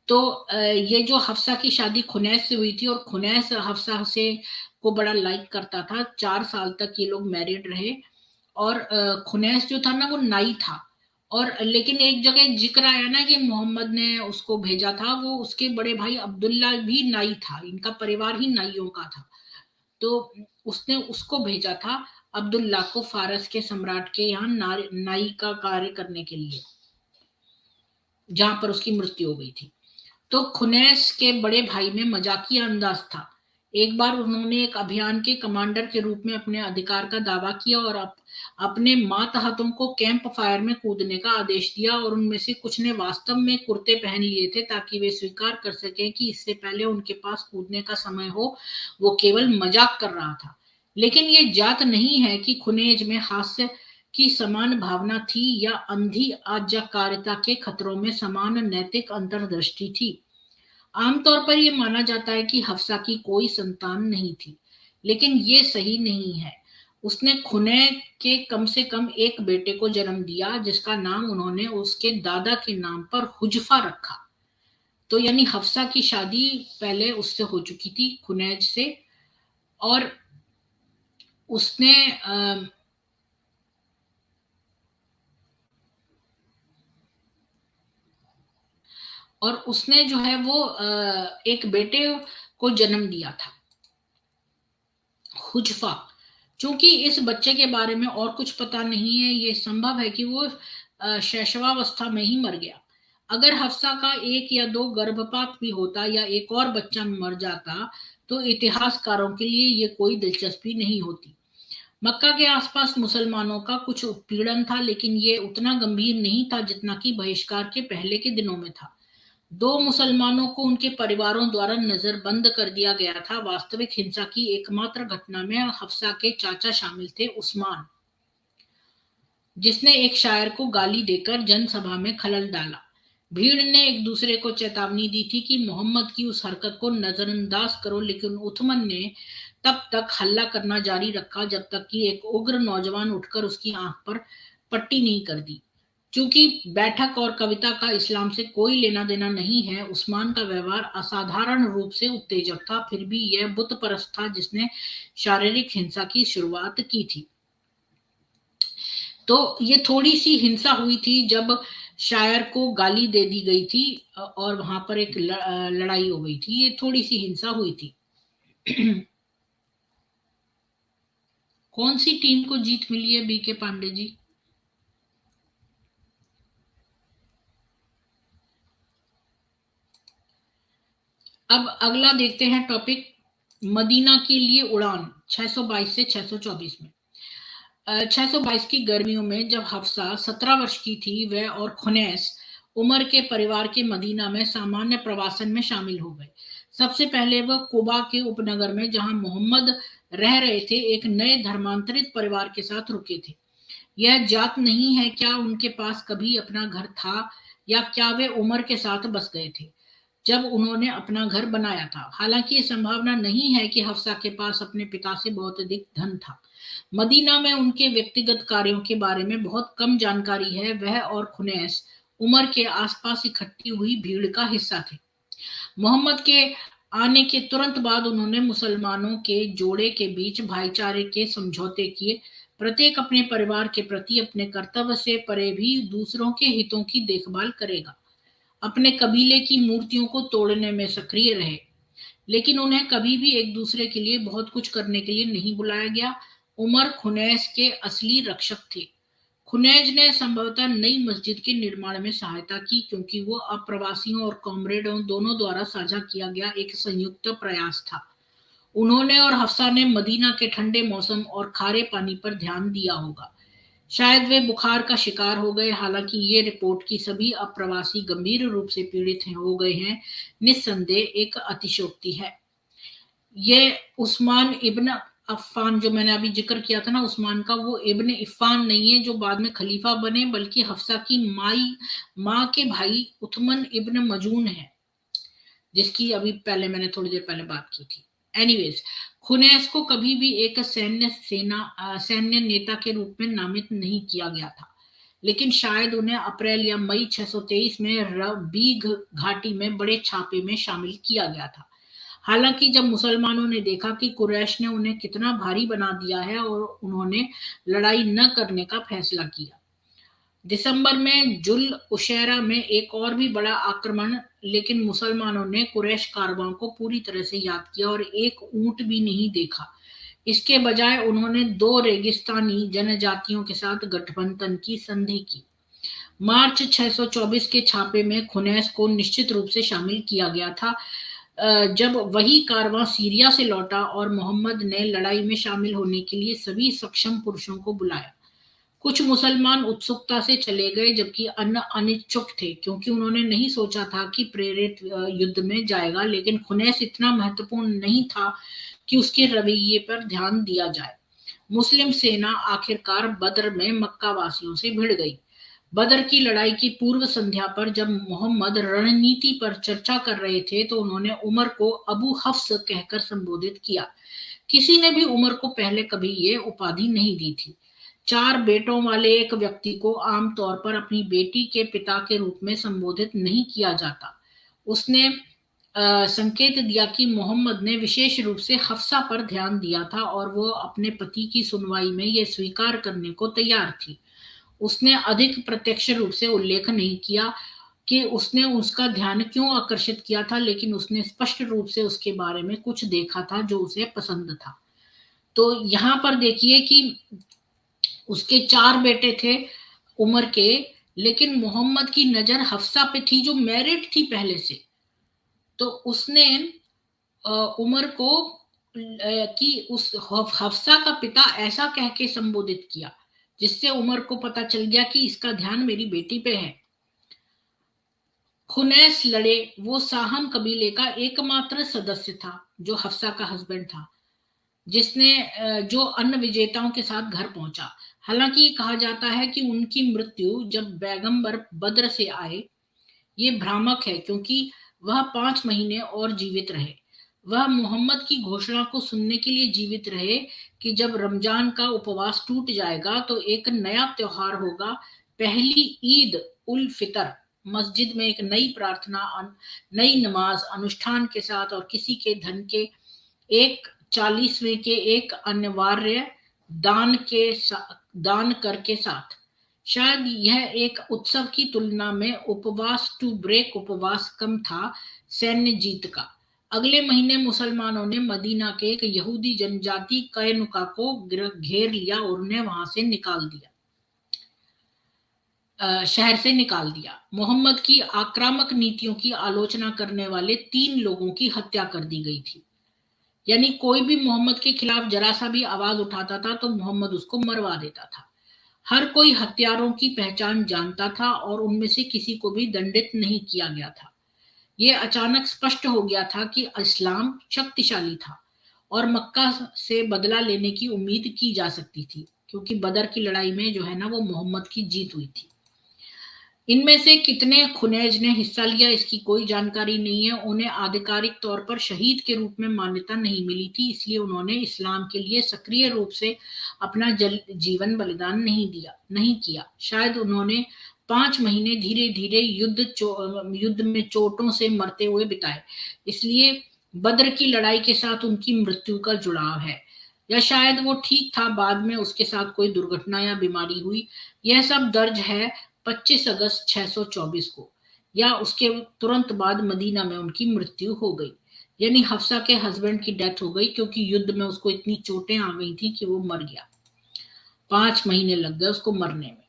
तो ये जो हफ्सा की शादी खुनैस से हुई थी और खुनैस हफ्सा से को बड़ा लाइक करता था। 4 साल तक ये लोग मैरिड रहे और खुनैस जो था ना वो नाई था। और लेकिन एक जगह जिक्र आया ना कि मोहम्मद ने उसको भेजा था, वो उसके बड़े भाई अब्दुल्ला भी नाई था, इनका परिवार ही नाइयों का था। तो उसने उसको भेजा था अब्दुल्ला को फारस के सम्राट के यहाँ नाई का कार्य करने के लिए, जहां पर उसकी मृत्यु हो गई थी। तो खुनैस के बड़े भाई में मजाकिया अंदाज था। एक बार उन्होंने एक अभियान के कमांडर के रूप में अपने अधिकार का दावा किया और अपने मातहतों को कैंप फायर में कूदने का आदेश दिया, और उनमें से कुछ ने वास्तव में कुर्ते पहन लिए थे ताकि वे स्वीकार कर सकें कि इससे पहले उनके पास कूदने का समय हो वो केवल मजाक कर रहा था। लेकिन ये जात नहीं है कि खुनेज में हास्य की समान भावना थी या अंधी आज्ञाकारिता के खतरों में समान नैतिक अंतर्दृष्टि थी। आमतौर पर यह माना जाता है कि हफ्सा की कोई संतान नहीं थी, लेकिन ये सही नहीं है। उसने खुनै के कम से कम एक बेटे को जन्म दिया जिसका नाम उन्होंने उसके दादा के नाम पर हुजफा रखा। तो यानी हफ्सा की शादी पहले उससे हो चुकी थी, खुनैज से। और उसने जो है वो एक बेटे को जन्म दिया था, हुजफा। चूंकि इस बच्चे के बारे में और कुछ पता नहीं है, ये संभव है कि वो शैशवावस्था में ही मर गया। अगर हफ्सा का एक या दो गर्भपात भी होता या एक और बच्चा मर जाता तो इतिहासकारों के लिए ये कोई दिलचस्पी नहीं होती। मक्का के आसपास मुसलमानों का कुछ उत्पीड़न था, लेकिन ये उतना गंभीर नहीं था जितना कि बहिष्कार के पहले के दिनों में था। 2 मुसलमानों को उनके परिवारों द्वारा नजरबंद कर दिया गया था। वास्तविक हिंसा की एकमात्र घटना में हफ्सा के चाचा शामिल थे, उस्मान, जिसने एक शायर को गाली देकर जनसभा में खलल डाला। भीड़ ने एक दूसरे को चेतावनी दी थी कि मोहम्मद की उस हरकत को नजरअंदाज करो, लेकिन उथमन ने तब तक हल्ला करना जारी रखा जब तक कि एक उग्र नौजवान उठकर उसकी आंख पर पट्टी नहीं कर दी। चूंकि बैठक और कविता का इस्लाम से कोई लेना देना नहीं है, उस्मान का व्यवहार असाधारण रूप से उत्तेजक था। फिर भी यह बुत परस्त था जिसने शारीरिक हिंसा की शुरुआत की थी। तो ये थोड़ी सी हिंसा हुई थी जब शायर को गाली दे दी गई थी और वहां पर एक लड़ाई हो गई थी। ये थोड़ी सी हिंसा हुई थी। कौन सी टीम को जीत मिली है, बीके पांडे जी? अब अगला देखते हैं टॉपिक, मदीना के लिए उड़ान 622 से 624 में। 622 की गर्मियों में जब हफ्सा 17 वर्ष की थी, वह और खुनैस उमर के परिवार के मदीना में सामान्य प्रवासन में शामिल हो गए। सबसे पहले वह कुबा के उपनगर में, जहां मोहम्मद रह रहे थे, एक नए धर्मांतरित परिवार के साथ रुके थे। यह जात नहीं है क्या उनके पास कभी अपना घर था, या क्या वे उमर के साथ बस गए थे जब उन्होंने अपना घर बनाया था। हालांकि ये संभावना नहीं है कि हफ्सा के पास अपने पिता से बहुत अधिक धन था। मदीना में उनके व्यक्तिगत कार्यों के बारे में बहुत कम जानकारी है। वह और खुनैस उमर के आसपास इकट्ठी हुई भीड़ का हिस्सा थे। मोहम्मद के आने के तुरंत बाद उन्होंने मुसलमानों के जोड़े के बीच भाईचारे के समझौते किए। प्रत्येक अपने परिवार के प्रति अपने कर्तव्य से परे भी दूसरों के हितों की देखभाल करेगा। अपने कबीले की मूर्तियों को तोड़ने में सक्रिय रहे, लेकिन उन्हें कभी भी एक दूसरे के लिए बहुत कुछ करने के लिए नहीं बुलाया गया। उमर खुनैस के असली रक्षक थे। खुनैज ने संभवतः नई मस्जिद के निर्माण में सहायता की, क्योंकि वो अप्रवासियों और कॉमरेडों दोनों द्वारा साझा किया गया एक संयुक्त प्रयास था। उन्होंने और हफ्सा ने मदीना के ठंडे मौसम और खारे पानी पर ध्यान दिया होगा। शायद वे बुखार का शिकार हो गए। हालांकि ये रिपोर्ट की सभी अप्रवासी गंभीर रूप से पीड़ित हो गए हैं, निस्संदेह एक अतिशयोक्ति है। ये उस्मान इब्न अफ़्फ़ान, जो मैंने अभी जिक्र किया था ना उस्मान का, वो इब्न इफ़्फ़ान नहीं है जो बाद में खलीफा बने, बल्कि हफ्सा की माँ के भाई उथमन इब्न मजून है, जिसकी अभी पहले मैंने थोड़ी देर पहले बात की थी। एनीवेज, खुनैस को कभी भी एक सैन्य नेता के रूप में नामित नहीं किया गया था, लेकिन शायद उन्हें अप्रैल या मई 623 में रबीग घाटी में बड़े छापे में शामिल किया गया था। हालांकि जब मुसलमानों ने देखा कि कुरैश ने उन्हें कितना भारी बना दिया है, और उन्होंने लड़ाई न करने का फैसला किया। दिसंबर में जुल उशैरा में एक और भी बड़ा आक्रमण, लेकिन मुसलमानों ने कुरैश कारवां को पूरी तरह से याद किया और एक ऊंट भी नहीं देखा। इसके बजाय उन्होंने दो रेगिस्तानी जनजातियों के साथ गठबंधन की संधि की। मार्च 624 के छापे में खुनैस को निश्चित रूप से शामिल किया गया था। जब वही कारवां सीरिया से लौटा और मोहम्मद ने लड़ाई में शामिल होने के लिए सभी सक्षम पुरुषों को बुलाया। कुछ मुसलमान उत्सुकता से चले गए, जबकि अन्य अनिच्छुक थे, क्योंकि उन्होंने नहीं सोचा था कि प्रेरित युद्ध में जाएगा। लेकिन खुनैस इतना महत्वपूर्ण नहीं था कि उसके रवैये पर ध्यान दिया जाए। मुस्लिम सेना आखिरकार बद्र में मक्का वासियों से भिड़ गई। बदर की लड़ाई की पूर्व संध्या पर जब मोहम्मद रणनीति पर चर्चा कर रहे थे, तो उन्होंने उमर को अबू हफ्स कहकर संबोधित किया। किसी ने भी उमर को पहले कभी ये उपाधि नहीं दी थी। 4 बेटों वाले एक व्यक्ति को आमतौर पर अपनी बेटी के पिता के रूप में संबोधित नहीं किया जाता। उसने संकेत दिया कि मोहम्मद ने विशेष रूप से हफ्सा पर ध्यान दिया था, और वो अपने पति की सुनवाई में यह स्वीकार करने को तैयार थी। उसने अधिक प्रत्यक्ष रूप से उल्लेख नहीं किया कि उसने उसका ध्यान क्यों आकर्षित किया था, लेकिन उसने स्पष्ट रूप से उसके बारे में कुछ देखा था जो उसे पसंद था। तो यहाँ पर देखिए कि उसके 4 बेटे थे उमर के, लेकिन मोहम्मद की नजर हफ्सा पे थी जो मैरिड थी पहले से। तो उसने उमर को कि उस हफ्सा का पिता ऐसा कह के संबोधित किया, जिससे उमर को पता चल गया कि इसका ध्यान मेरी बेटी पे है। खुनैस लड़े वो साहम कबीले का एकमात्र सदस्य था जो हफ्सा का हस्बैंड था, जिसने जो अन्य विजेताओं के साथ घर पहुंचा। हालांकि कहा जाता है कि उनकी मृत्यु जब पैगंबर बद्र से आए, ये भ्रामक है, क्योंकि वह 5 महीने और जीवित रहे। वह मोहम्मद की घोषणा को सुनने के लिए जीवित रहे कि जब रमजान का उपवास टूट जाएगा तो एक नया त्योहार होगा, पहली ईद उल फितर, मस्जिद में एक नई प्रार्थना, नई नमाज अनुष्ठान के साथ, और किसी के धन के 1/40 के एक अनिवार्य दान कर के साथ। शायद यह एक उत्सव की तुलना में उपवास टू ब्रेक उपवास कम था सैन्य जीत का। अगले महीने मुसलमानों ने मदीना के एक यहूदी जनजाति कैनुका को घेर लिया और उन्हें वहां से निकाल दिया, शहर से निकाल दिया। मोहम्मद की आक्रामक नीतियों की आलोचना करने वाले 3 लोगों की हत्या कर दी गई थी। यानी कोई भी मोहम्मद के खिलाफ जरा सा भी आवाज उठाता था तो मोहम्मद उसको मरवा देता था। हर कोई हत्यारों की पहचान जानता था और उनमें से किसी को भी दंडित नहीं किया गया था। यह अचानक स्पष्ट हो गया था कि इस्लाम शक्तिशाली था और मक्का से बदला लेने की उम्मीद की जा सकती थी। क्योंकि बदर की लड़ाई में जो है ना वो मोहम्मद की जीत हुई थी। इनमें से कितने खुनैज ने हिस्सा लिया इसकी कोई जानकारी नहीं है। उन्हें आधिकारिक तौर पर शहीद के रूप में मान्यता नहीं मिली थी, इसलिए उन्होंने इस्लाम के लिए सक्रिय रूप से अपना जीवन बलिदान नहीं किया। शायद उन्होंने 5 महीने धीरे धीरे युद्ध में चोटों से मरते हुए बिताए, इसलिए बद्र की लड़ाई के साथ उनकी मृत्यु का जुड़ाव है। या शायद वो ठीक था, बाद में उसके साथ कोई दुर्घटना या बीमारी हुई। यह सब दर्ज है 25 अगस्त 624 को, या उसके तुरंत बाद मदीना में उनकी मृत्यु हो गई। यानी हफ्सा के हस्बैंड की डेथ हो गई क्योंकि युद्ध में उसको इतनी चोटें आ गई थी कि वो मर गया। 5 महीने लग गए उसको मरने में।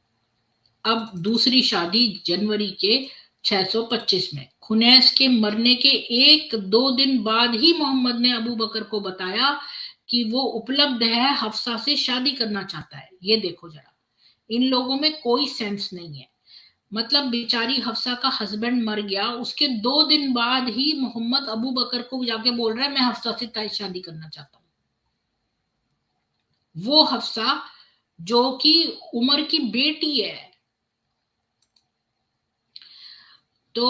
अब दूसरी शादी जनवरी के 625 में। खुनैस के मरने के 1-2 दिन बाद ही मोहम्मद ने अबू बकर को बताया कि वो उपलब्ध है, हफ्सा से शादी करना चाहता है। ये देखो जरा, इन लोगों में कोई सेंस नहीं है। मतलब बेचारी हफ्सा का हस्बैंड मर गया, उसके 2 दिन बाद ही मोहम्मद अबू बकर को जाके बोल रहा है मैं हफ्सा से शादी करना चाहता हूँ। वो हफ्सा जो कि उमर की बेटी है। तो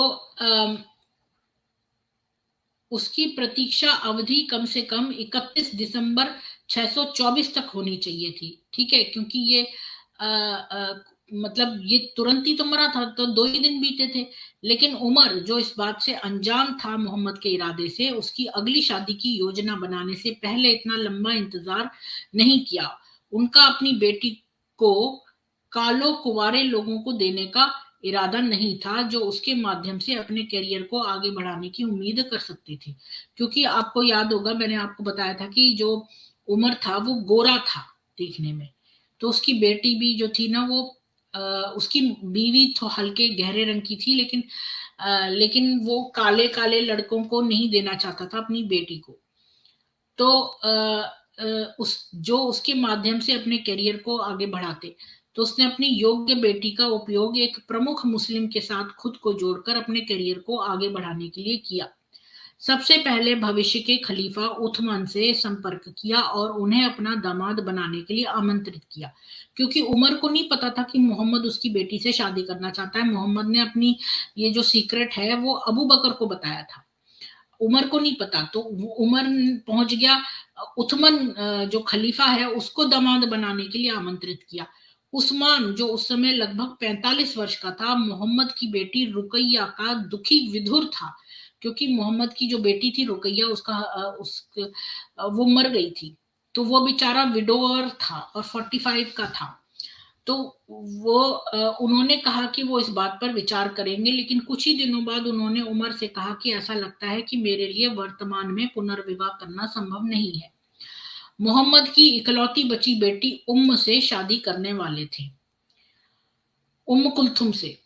उसकी प्रतीक्षा अवधि कम से कम 31 दिसंबर 624 तक होनी चाहिए थी। ठीक है, क्योंकि ये मतलब ये तुरंत ही तो मरा था, तो 2 ही दिन बीते थे। लेकिन उमर जो इस बात से अनजान था मोहम्मद के इरादे से, उसकी अगली शादी की योजना बनाने से पहले इतना लंबा इंतजार नहीं किया। उनका अपनी बेटी को कालो कुंवारे लोगों को देने का इरादा नहीं था, जो उसके माध्यम से अपने करियर को आगे बढ़ाने की उम्मीद कर सकती थी। क्योंकि आपको याद होगा, मैंने आपको बताया था कि जो उमर था वो गोरा था देखने में, तो उसकी बेटी भी जो थी ना वो उसकी बीवी तो हल्के गहरे रंग की थी, लेकिन वो काले काले लड़कों को नहीं देना चाहता था अपनी बेटी को। तो उसके माध्यम से अपने करियर को आगे बढ़ाते, तो उसने अपनी योग्य बेटी का उपयोग एक प्रमुख मुस्लिम के साथ खुद को जोड़कर अपने करियर को आगे बढ़ाने के लिए किया। सबसे पहले भविष्य के खलीफा उथमान से संपर्क किया और उन्हें अपना दामाद बनाने के लिए आमंत्रित किया, क्योंकि उमर को नहीं पता था कि मोहम्मद उसकी बेटी से शादी करना चाहता है। मोहम्मद ने अपनी ये जो सीक्रेट है वो अबू बकर को बताया था, उमर को नहीं पता। तो उमर पहुंच गया, उथमन जो खलीफा है उसको दामाद बनाने के लिए आमंत्रित किया। उस्मान जो उस समय लगभग 45 वर्ष का था, मोहम्मद की बेटी रुकैया का दुखी विधुर था, क्योंकि मोहम्मद की जो बेटी थी रुकैया वो मर गई थी, तो वो बेचारा विडोअर था और 45 का था। तो उन्होंने कहा कि वो इस बात पर विचार करेंगे, लेकिन कुछ ही दिनों बाद उन्होंने उमर से कहा कि ऐसा लगता है कि मेरे लिए वर्तमान में पुनर्विवाह करना संभव नहीं है। मोहम्मद की इकलौती बची बेटी उम्म से शादी करने वाले थे, उम्म कुलथुम से।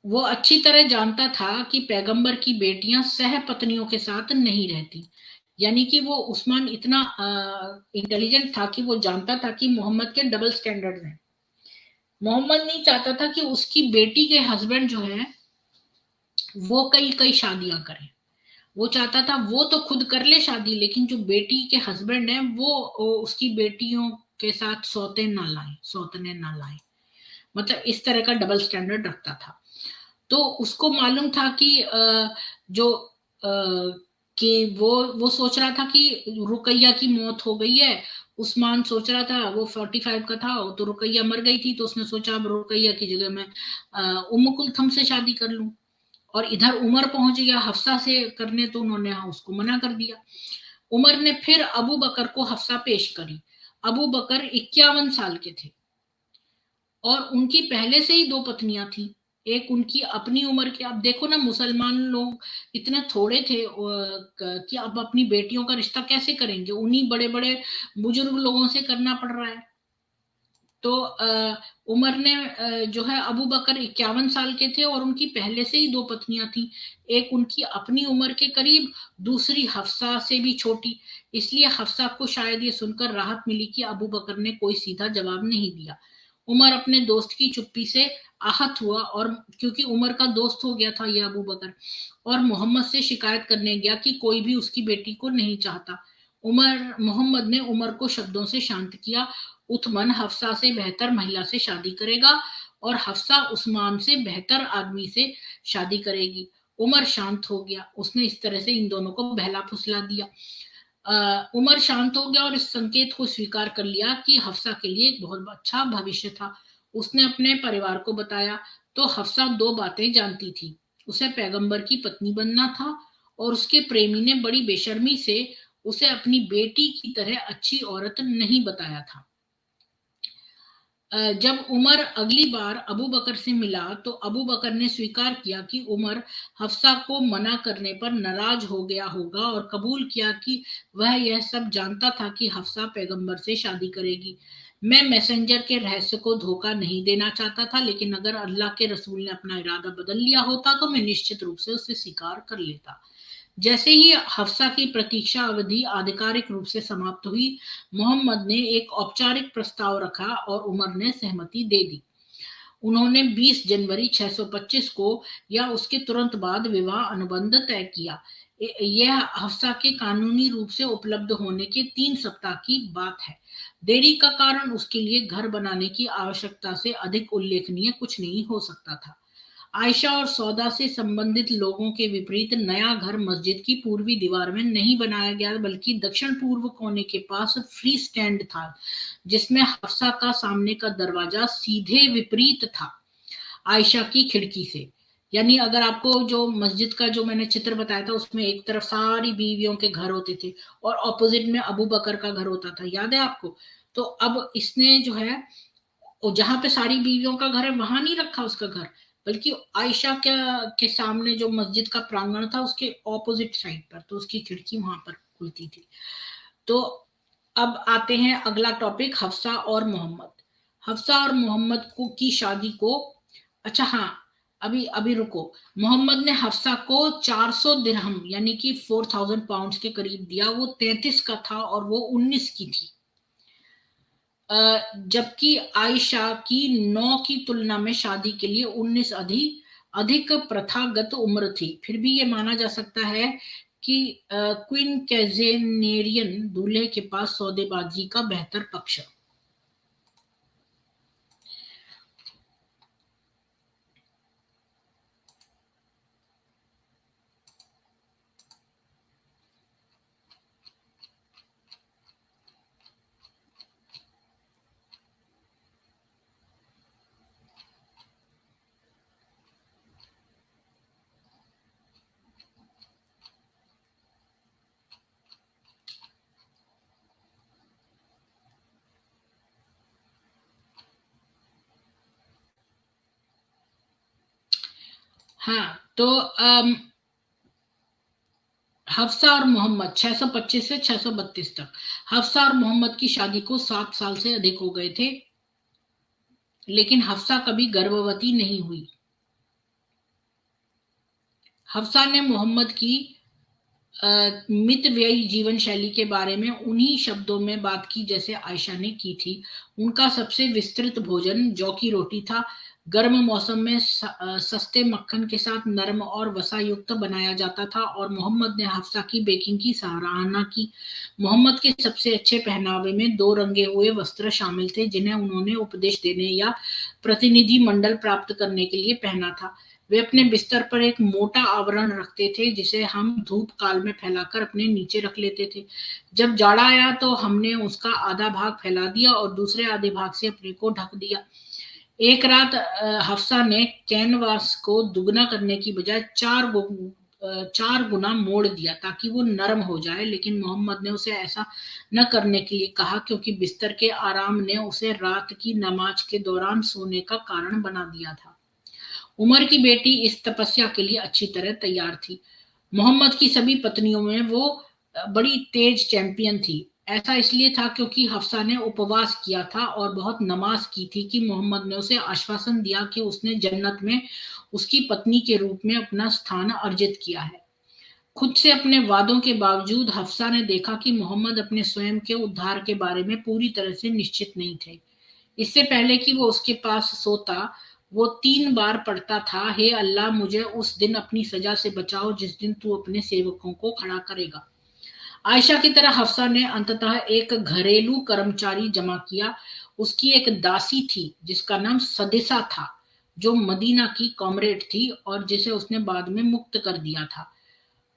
वो अच्छी तरह जानता था कि पैगंबर की बेटियां सह पत्नियों के साथ नहीं रहती। यानी कि वो उस्मान इतना इंटेलिजेंट था कि वो जानता था कि मोहम्मद के डबल स्टैंडर्ड हैं। मोहम्मद नहीं चाहता था कि उसकी बेटी के हस्बैंड जो है वो कई कई शादियां करें। वो चाहता था वो तो खुद कर ले शादी, लेकिन जो बेटी के हस्बैंड है वो उसकी बेटियों के साथ सौतने ना लाए। मतलब इस तरह का डबल स्टैंडर्ड रखता था। तो उसको मालूम था कि जो कि वो सोच रहा था कि रुकैया की मौत हो गई है। उस्मान सोच रहा था, वो 45 का था, तो रुकैया मर गई थी, तो उसने सोचा अब रुकैया की जगह मैं उम्म कुलथुम से शादी कर लूं। और इधर उमर पहुंच गया हफ्सा से करने, तो उन्होंने उसको मना कर दिया। उमर ने फिर अबू बकर को हफ्सा पेश करी। अबू बकर 51 साल के थे और उनकी पहले से ही 2 पत्नियां थी। एक उनकी अपनी उम्र के, अब देखो ना मुसलमान लोग इतने थोड़े थे कि अब अपनी बेटियों का रिश्ता कैसे करेंगे, उन्हीं बड़े बड़े बुजुर्ग लोगों से करना पड़ रहा है। तो उमर ने जो है, अबू बकर 51 साल के थे और उनकी पहले से ही 2 पत्नियां थी। एक उनकी अपनी उम्र के करीब, दूसरी हफ्सा से भी छोटी। इसलिए हफ्सा को शायद ये सुनकर राहत मिली कि अबू बकर ने कोई सीधा जवाब नहीं दिया। उमर अपने दोस्त की चुप्पी से आहत हुआ, और क्योंकि उमर का दोस्त हो गया था ये अबू बकर, और मोहम्मद से शिकायत करने गया कि कोई भी उसकी बेटी को नहीं चाहता। मोहम्मद ने उमर को शब्दों से शांत किया। उथमन हफ्सा से बेहतर महिला से शादी करेगा और हफ्सा उस्मान से बेहतर आदमी से शादी करेगी। उमर शांत हो गया। उसने इस तरह से इन दोनों को बहला फुसला दिया। उमर शांत हो गया और इस संकेत को स्वीकार कर लिया कि हफ्सा के लिए एक बहुत अच्छा भविष्य था। उसने अपने परिवार को बताया तो हफ्सा दो बातें जानती थी। उसे पैगंबर की पत्नी बनना था और उसके प्रेमी ने बड़ी बेशर्मी से उसे अपनी बेटी की तरह अच्छी औरत नहीं बताया था। जब उमर अगली बार अबू बकर से मिला तो अबू बकर ने स्वीकार किया कि उमर हफ्सा को मना करने पर नाराज हो गया होगा और कबूल किया कि वह यह सब जानता था कि हफ्सा पैगंबर से शादी करेगी। मैं मैसेंजर के रहस्य को धोखा नहीं देना चाहता था, लेकिन अगर अल्लाह के रसूल ने अपना इरादा बदल लिया होता तो मैं निश्चित रूप से उसे स्वीकार कर लेता। जैसे ही हफ्सा की प्रतीक्षा अवधि आधिकारिक रूप से समाप्त हुई, मोहम्मद ने एक औपचारिक प्रस्ताव रखा और उमर ने सहमति दे दी। उन्होंने 20 जनवरी 625 को या उसके तुरंत बाद विवाह अनुबंध तय किया। यह हफ्सा के कानूनी रूप से उपलब्ध होने के 3 सप्ताह की बात है। देरी का कारण उसके लिए घर बनाने की आवश्यकता से अधिक उल्लेखनीय कुछ नहीं हो सकता था। आयशा और सौदा से संबंधित लोगों के विपरीत नया घर मस्जिद की पूर्वी दीवार में नहीं बनाया गया, बल्कि दक्षिण पूर्व कोने के पास फ्री स्टैंड था, जिसमें हफ्सा का सामने का दरवाजा सीधे विपरीत था आयशा की खिड़की से। यानी अगर आपको जो मस्जिद का जो मैंने चित्र बताया था, उसमें एक तरफ सारी बीवियों के घर होते थे और ऑपोजिट में अबू बकर का घर होता था, याद है आपको? तो अब इसने जो है, जहां पे सारी बीवियों का घर है वहां नहीं रखा उसका घर, बल्कि आयशा के सामने जो मस्जिद का प्रांगण था उसके ऑपोजिट साइड पर, तो उसकी खिड़की वहां पर खुलती थी। तो अब आते हैं अगला टॉपिक, हफ्सा और मोहम्मद। हफ्सा और मोहम्मद को की शादी को, अच्छा हाँ, अभी अभी रुको। मोहम्मद ने हफ्सा को 400 दिरहम यानी कि 4000 पाउंड के करीब दिया। वो 33 का था और वो 19 की थी। जबकि आयशा की 9 की तुलना में शादी के लिए 19 अधिक प्रथागत उम्र थी। फिर भी ये माना जा सकता है कि क्वीन कैजेनेरियन दूल्हे के पास सौदेबाजी का बेहतर पक्ष। हाँ, तो हफ्सा और मोहम्मद 625 से 632 तक, हफ्सा और मोहम्मद की शादी को 7 साल से अधिक हो गए थे, लेकिन हफ्सा कभी गर्भवती नहीं हुई। हफ्सा ने मोहम्मद की मितव्ययी जीवन शैली के बारे में उन्हीं शब्दों में बात की जैसे आयशा ने की थी। उनका सबसे विस्तृत भोजन जौ की रोटी था। गर्म मौसम में सस्ते मक्खन के साथ नरम और वसा युक्त बनाया जाता था और मोहम्मद ने हफ्सा की बेकिंग की सराहना की। मोहम्मद के सबसे अच्छे पहनावे में 2 रंगे हुए वस्त्र शामिल थे, जिन्हें उन्होंने उपदेश देने या प्रतिनिधि मंडल प्राप्त करने के लिए पहना था। वे अपने बिस्तर पर एक मोटा आवरण रखते थे, जिसे हम धूप काल में फैलाकर अपने नीचे रख लेते थे। जब जाड़ा आया तो हमने उसका आधा भाग फैला दिया और दूसरे आधे भाग से अपने को ढक दिया। एक रात हफ्सा ने कैनवास को दुगना करने की बजाय 4 गुना मोड़ दिया ताकि वो नरम हो जाए, लेकिन मोहम्मद ने उसे ऐसा न करने के लिए कहा, क्योंकि बिस्तर के आराम ने उसे रात की नमाज के दौरान सोने का कारण बना दिया था। उमर की बेटी इस तपस्या के लिए अच्छी तरह तैयार थी। मोहम्मद की सभी पत्नियों में वो बड़ी तेज चैंपियन थी। ऐसा इसलिए था क्योंकि हफ्सा ने उपवास किया था और बहुत नमाज की थी कि मोहम्मद ने उसे आश्वासन दिया कि उसने जन्नत में उसकी पत्नी के रूप में अपना स्थान अर्जित किया है। खुद से अपने वादों के बावजूद हफ्सा ने देखा कि मोहम्मद अपने स्वयं के उद्धार के बारे में पूरी तरह से निश्चित नहीं थे। इससे पहले कि वो उसके पास सोता, वो 3 बार पढ़ता था, हे अल्लाह, मुझे उस दिन अपनी सजा से बचाओ जिस दिन तू अपने सेवकों को खड़ा करेगा। आयशा की तरह हफ्सा ने अंततः एक घरेलू कर्मचारी जमा किया। उसकी एक दासी थी जिसका नाम सदिसा था, जो मदीना की कॉमरेड थी और जिसे उसने बाद में मुक्त कर दिया था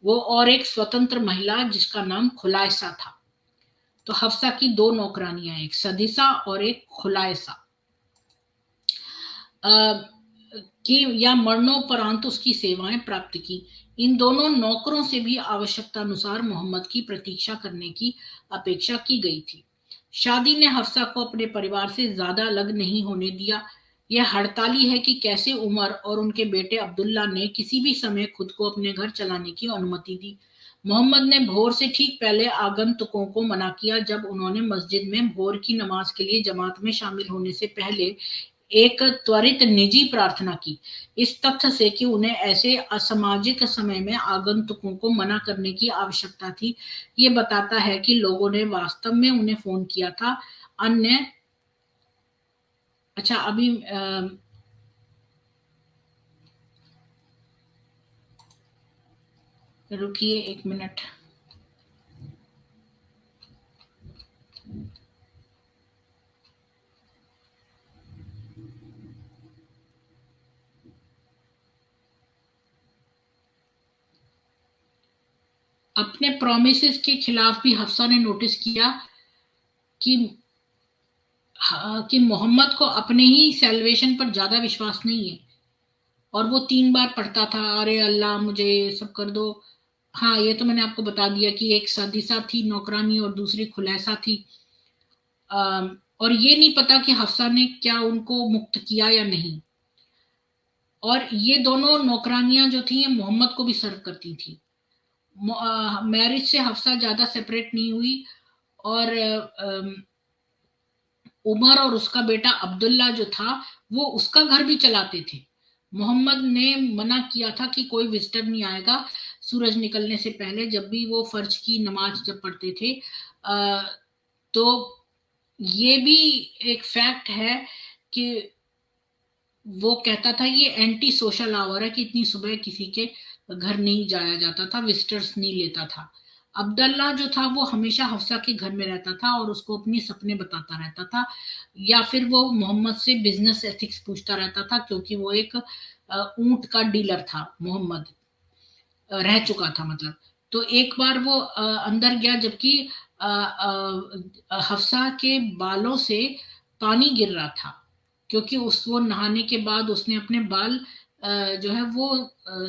वो, और एक स्वतंत्र महिला जिसका नाम खुलाइसा था। तो हफ्सा की दो नौकरानियां, एक सदिसा और एक खुलाइसा, की या मरणोपरांत उसकी सेवाएं प्राप्त की। इन दोनों नौकरों से भी आवश्यकता अनुसार मोहम्मद की प्रतीक्षा करने की अपेक्षा की गई थी। शादी ने हफ्सा को अपने परिवार से ज्यादा अलग नहीं होने दिया। यह हड़ताली है कि कैसे उमर और उनके बेटे अब्दुल्ला ने किसी भी समय खुद को अपने घर चलाने की अनुमति दी। मोहम्मद ने भोर से ठीक पहले आगंतुकों को मना किया जब उन्होंने मस्जिद में भोर की नमाज के लिए जमात में शामिल होने से पहले एक त्वरित निजी प्रार्थना की। इस तथ्य से कि उन्हें ऐसे असामाजिक समय में आगंतुकों को मना करने की आवश्यकता थी, ये बताता है कि लोगों ने वास्तव में उन्हें फोन किया था। अन्य अच्छा, अभी रुकिए 1 मिनट। अपने प्रोमिसेस के खिलाफ भी हफ्सा ने नोटिस किया कि कि मोहम्मद को अपने ही सैल्वेशन पर ज्यादा विश्वास नहीं है, और वो 3 बार पढ़ता था, अरे अल्लाह मुझे ये सब कर दो। हाँ, ये तो मैंने आपको बता दिया कि एक सदीसा थी नौकरानी और दूसरी खुलैसा थी। और ये नहीं पता कि हफ्सा ने क्या उनको मुक्त किया या नहीं। और ये दोनों नौकरानियां जो थी ये मोहम्मद को भी सर्व करती थी। मैरिज से हफ्सा ज्यादा सेपरेट नहीं हुई, और उमर और उसका बेटा अब्दुल्ला जो था वो उसका घर भी चलाते थे। मोहम्मद ने मना किया था कि कोई विजिटर नहीं आएगा सूरज निकलने से पहले, जब भी वो फर्ज की नमाज जब पढ़ते थे। तो ये भी एक फैक्ट है कि वो कहता था ये एंटी सोशल आवर है कि इतनी सुबह किसी के घर नहीं जाया जाता था, विजिटर्स नहीं लेता था। अब्दुल्ला जो था वो हमेशा हफ्सा के घर में रहता था और उसको अपने सपने बताता रहता था, या फिर वो मोहम्मद से बिजनेस एथिक्स पूछता रहता था, क्योंकि वो एक ऊंट का डीलर था मोहम्मद, रह चुका था मतलब। तो एक बार वो अंदर गया जबकि हफ्सा के बालों से पानी गिर रहा था, क्योंकि वो नहाने के बाद उसने अपने बाल जो है वो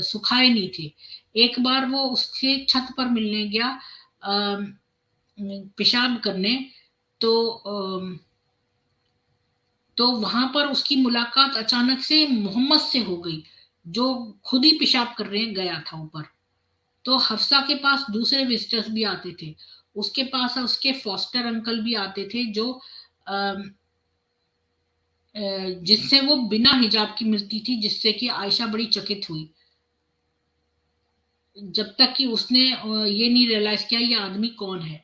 सुखाए नहीं थे। एक बार वो उसके छत पर मिलने गया पेशाब करने, तो वहां पर उसकी मुलाकात अचानक से मोहम्मद से हो गई, जो खुद ही पेशाब करने गया था ऊपर। तो हफ्सा के पास दूसरे विजिटर्स भी आते थे, उसके पास उसके फॉस्टर अंकल भी आते थे, जो जिससे वो बिना हिजाब की मिलती थी, जिससे कि आयशा बड़ी चकित हुई, जब तक कि उसने ये नहीं रियलाइज किया ये आदमी कौन है।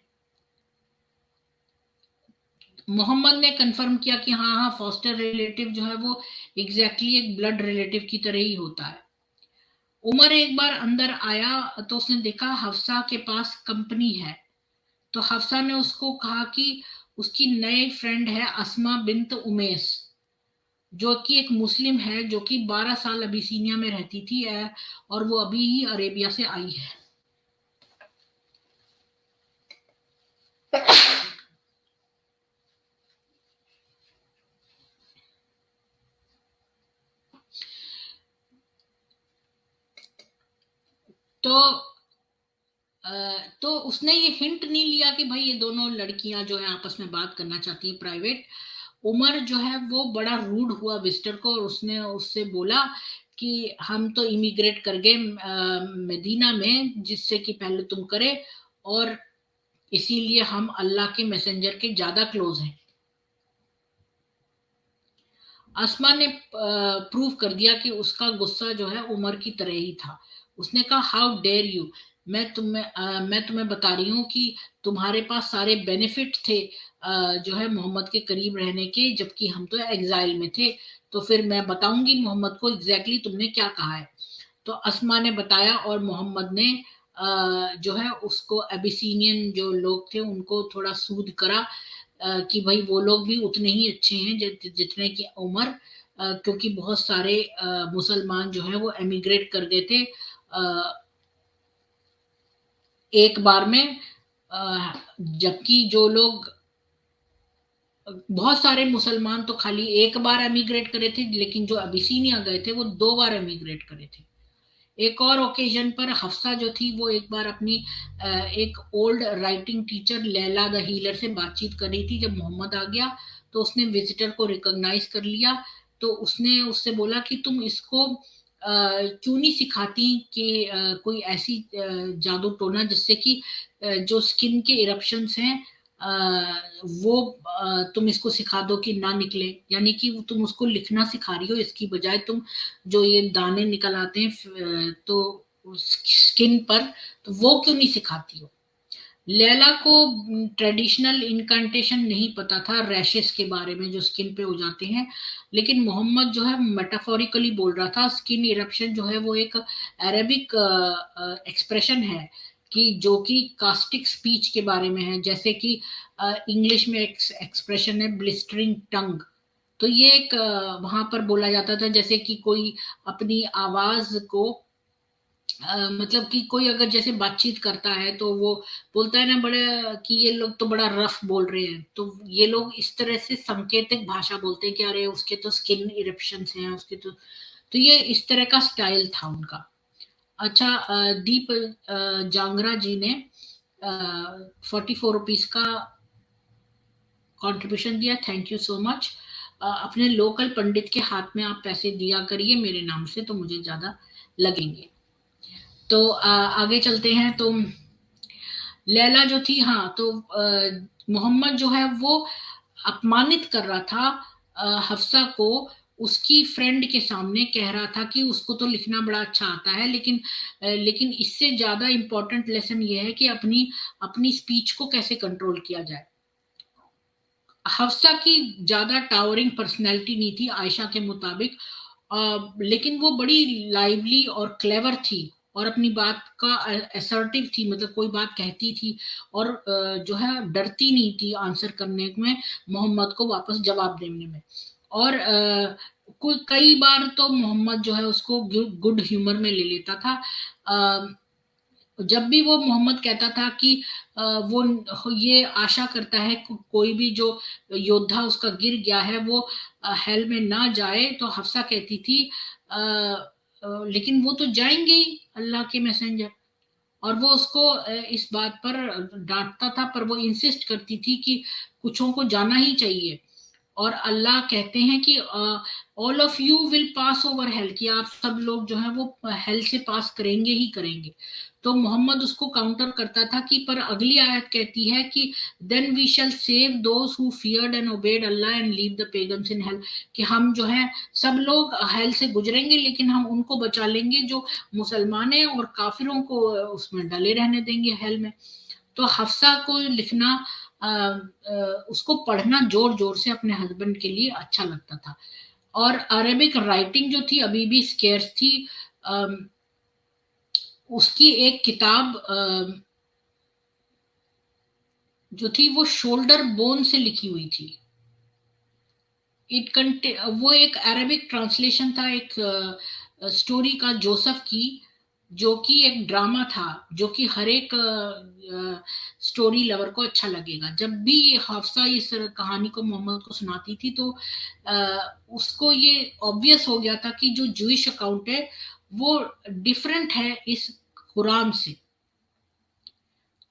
मोहम्मद ने कंफर्म किया कि हाँ हाँ, फॉस्टर रिलेटिव जो है वो एग्जैक्टली एक ब्लड रिलेटिव की तरह ही होता है। उमर एक बार अंदर आया तो उसने देखा हफ्सा के पास कंपनी है। तो हफ्सा ने उसको कहा कि उसकी नई फ्रेंड है अस्मा बिन्त उमेस, जो कि एक मुस्लिम है, जो कि 12 साल अबिसीनिया में रहती थी, और वो अभी ही अरेबिया से आई है। तो तो उसने ये हिंट नहीं लिया कि भाई ये दोनों लड़कियां जो है आपस में बात करना चाहती हैं प्राइवेट। उमर जो है वो बड़ा रूड हुआ विजिटर को, और उसने उससे बोला कि हम तो इमिग्रेट कर गए मदीना में जिससे कि पहले तुम करे, और इसीलिए हम अल्लाह के मैसेंजर के ज्यादा क्लोज हैं। आसमा ने प्रूव कर दिया कि उसका गुस्सा जो है उमर की तरह ही था। उसने कहा हाउ डेयर यू, मैं तुम्हें बता रही हूँ कि तुम्हारे पास सारे बेनिफिट थे जो है मोहम्मद के करीब रहने के, जबकि हम तो एग्जाइल में थे। तो फिर मैं बताऊंगी मोहम्मद को एग्जैक्टली तुमने क्या कहा है। तो अस्मा ने बताया, और मोहम्मद ने जो है उसको एबिसीनियन जो लोग थे उनको थोड़ा सूद करा कि भाई वो लोग भी उतने ही अच्छे हैं जितने की उमर, क्योंकि बहुत सारे मुसलमान जो है वो एमिग्रेट कर गए थे एक बार में, जबकि जो लोग, बहुत सारे मुसलमान तो खाली एक बार एमिग्रेट करे थे, लेकिन जो अबिसीनिया गए थे वो 2 बार एमिग्रेट करे थे। एक और ओकेजन पर हफ्सा जो थी वो एक बार अपनी एक old writing teacher Laila the healer से बातचीत कर रही थी। जब मोहम्मद आ गया तो उसने विजिटर को रिकॉग्नाइज कर लिया, तो उसने उससे बोला कि तुम इसको क्यों नहीं सिखाती कि कोई ऐसी जादू टोना जिससे कि जो स्किन के इरप्शंस हैं वो तुम इसको सिखा दो कि ना निकले, यानी कि तुम उसको लिखना सिखा रही हो, इसकी बजाय तुम जो ये दाने निकल आते हैं तो स्किन पर, तो वो क्यों नहीं सिखाती हो। लैला को ट्रेडिशनल इनकांटेशन नहीं पता था रैशेस के बारे में जो स्किन पे हो जाते हैं, लेकिन मोहम्मद जो है मेटाफोरिकली बोल रहा था। स्किन इरप्शन जो है वो एक अरेबिक एक्सप्रेशन है कि जो कि कास्टिक स्पीच के बारे में है, जैसे कि इंग्लिश में एक एक्सप्रेशन है ब्लिस्टरिंग टंग। तो ये एक वहां पर बोला जाता था, जैसे कि कोई अपनी आवाज को मतलब कि कोई अगर जैसे बातचीत करता है तो वो बोलता है ना बड़े कि ये लोग तो बड़ा रफ बोल रहे हैं, तो ये लोग इस तरह से सांकेतिक भाषा बोलते हैं कि अरे उसके तो स्किन इरप्शंस हैं उसके तो ये इस तरह का स्टाइल था उनका। अच्छा, दीप जांगरा जी ने 44 रुपीज का कंट्रीब्यूशन दिया, थैंक यू सो मच। अपने लोकल पंडित के हाथ में आप पैसे दिया करिए मेरे नाम से, तो मुझे ज्यादा लगेंगे। तो आगे चलते हैं। तो लैला जो थी, हाँ, तो मोहम्मद जो है वो अपमानित कर रहा था हफ्सा को, उसकी फ्रेंड के सामने कह रहा था कि उसको तो लिखना बड़ा अच्छा आता है, लेकिन इससे ज्यादा इंपॉर्टेंट लेसन ये है कि अपनी अपनी स्पीच को कैसे कंट्रोल किया जाए। हफ्सा की ज्यादा टावरिंग पर्सनैलिटी नहीं थी आयशा के मुताबिक, लेकिन वो बड़ी लाइवली और क्लेवर थी और अपनी बात का असर्टिव थी, मतलब कोई बात कहती थी और जो है डरती नहीं थी आंसर करने में, मोहम्मद को वापस जवाब देने में। और कोई कई बार तो मोहम्मद जो है उसको गुड ह्यूमर में ले लेता था। जब भी वो मोहम्मद कहता था कि वो ये आशा करता है कोई भी जो योद्धा उसका गिर गया है वो हेल में ना जाए, तो हफ्सा कहती थी लेकिन वो तो जाएंगे ही अल्लाह के मैसेंजर। और वो उसको इस बात पर डांटता था, पर वो इंसिस्ट करती थी कि कुछों को जाना ही चाहिए। और अल्लाह कहते हैं कि all of you will pass over hello, कि आप सब लोग जो है वो हेल से पास करेंगे ही करेंगे। तो मोहम्मद उसको काउंटर करता था कि पर अगली आयत कहती है कि then we shall save those who feared and obeyed Allah and leave the pagans in hell, कि हम जो है सब लोग हेल से गुजरेंगे लेकिन हम उनको बचा लेंगे जो मुसलमान हैं, और काफिरों को उसमें डले रहने देंगे हेल में। तो हफ्सा को लिखना उसको पढ़ना जोर जोर से अपने हस्बैंड के लिए अच्छा लगता था। और अरेबिक राइटिंग जो थी अभी भी स्केर्स थी। उसकी एक किताब जो थी वो शोल्डर बोन से लिखी हुई थी। वो एक अरेबिक ट्रांसलेशन था एक स्टोरी का जोसेफ की, जो कि एक ड्रामा था, जो कि हर एक स्टोरी लवर को अच्छा लगेगा। जब भी हाफसा इस कहानी को मोहम्मद को सुनाती थी तो उसको ये ऑब्वियस हो गया था कि जो जूइश अकाउंट है वो डिफरेंट है इस कुरान से।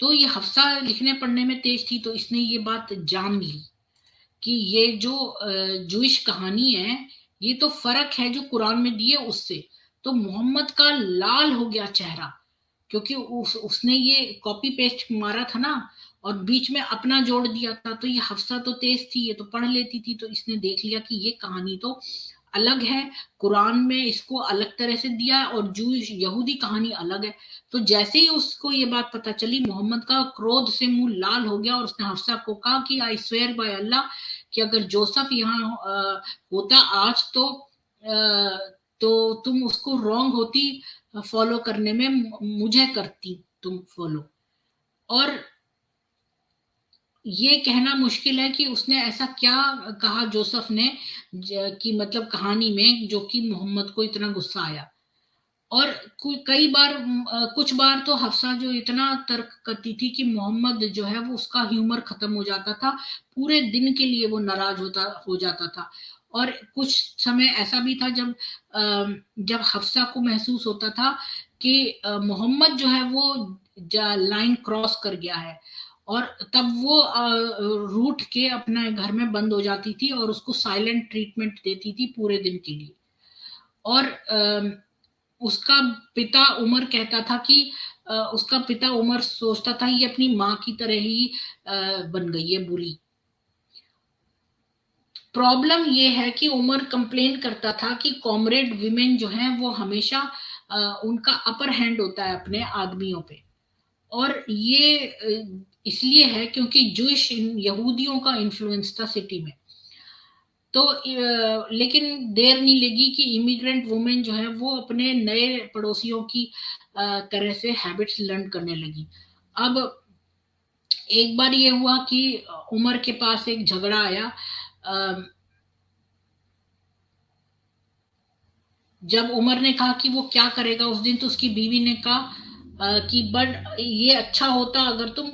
तो ये हफ्सा लिखने पढ़ने में तेज थी, तो इसने ये बात जान ली कि ये जो जूइश कहानी है ये तो फर्क है जो कुरान में दी है उससे। तो मोहम्मद का लाल हो गया चेहरा, क्योंकि उसने ये कॉपी पेस्ट मारा था ना, और बीच में अपना जोड़ दिया था। तो ये हफ्सा तो तेज थी, ये तो पढ़ लेती थी, तो इसने देख लिया कि ये कहानी तो अलग है, कुरान में इसको अलग तरह से दिया है और जू यहूदी कहानी अलग है। तो जैसे ही उसको ये बात पता चली, मोहम्मद का क्रोध से मुंह लाल हो गया और उसने हफ्सा को कहा कि आई स्वेयर बाय अल्लाह कि अगर जोसेफ यहाँ होता आज तो तुम उसको रॉन्ग होती फॉलो करने में, मुझे करती तुम फॉलो। और ये कहना मुश्किल है कि उसने ऐसा क्या कहा जोसेफ ने कि मतलब कहानी में जो कि मोहम्मद को इतना गुस्सा आया। और कई बार कुछ बार तो हफ्सा जो इतना तर्क करती थी कि मोहम्मद जो है वो उसका ह्यूमर खत्म हो जाता था, पूरे दिन के लिए वो नाराज हो जाता था। और कुछ समय ऐसा भी था जब हफ्सा को महसूस होता था कि मोहम्मद जो है वो लाइन क्रॉस कर गया है, और तब वो रूठ के अपने घर में बंद हो जाती थी और उसको साइलेंट ट्रीटमेंट देती थी पूरे दिन के लिए। और उसका पिता उमर कहता था कि उसका पिता उमर सोचता था ये अपनी माँ की तरह ही बन गई है बुरी। प्रॉब्लम ये है कि उमर कंप्लेन करता था कि कॉमरेड विमेन जो हैं वो हमेशा उनका अपर हैंड होता है अपने आदमियों पे। और ये इसलिए है क्योंकि जूश यहूदियों का इन्फ्लुएंस था सिटी में। तो लेकिन देर नहीं लगी कि इमिग्रेंट वुमेन जो है वो अपने नए पड़ोसियों की तरह से हैबिट्स लर्न करने लगी। अब एक बार ये हुआ कि उमर के पास एक झगड़ा आया। जब उमर ने कहा कि वो क्या करेगा उस दिन, तो उसकी बीवी ने कहा कि बट ये अच्छा होता अगर तुम।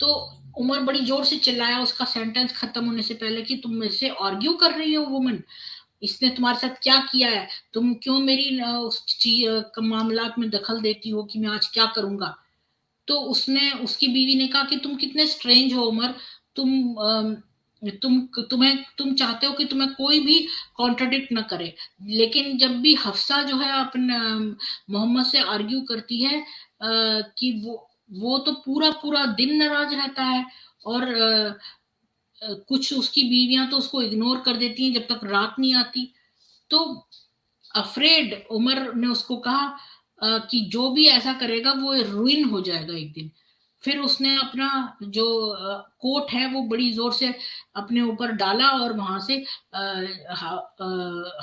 तो उमर बड़ी जोर से चिल्लाया उसका सेंटेंस खत्म होने से पहले कि तुम मेरे से आर्ग्यू कर रही हो वुमन, इसने तुम्हारे साथ क्या किया है, तुम क्यों मेरी उस मामलात में दखल देती हो कि मैं आज क्या करूंगा। तो उसने उसकी बीवी ने कहा कि तुम कितने स्ट्रेंज हो उमर, तुम तुम चाहते हो कि तुम्हें कोई भी कॉन्ट्रडिक्ट ना करे। लेकिन जब भी हफ्सा जो है अपने मोहम्मद से आर्ग्यू करती है कि वो तो पूरा पूरा दिन नाराज रहता है। और कुछ उसकी बीवियां तो उसको इग्नोर कर देती हैं जब तक रात नहीं आती। तो अफ्रेड उमर ने उसको कहा कि जो भी ऐसा करेगा वो रुइन हो जाएगा एक दिन। फिर उसने अपना जो कोट है वो बड़ी जोर से अपने ऊपर डाला और वहां से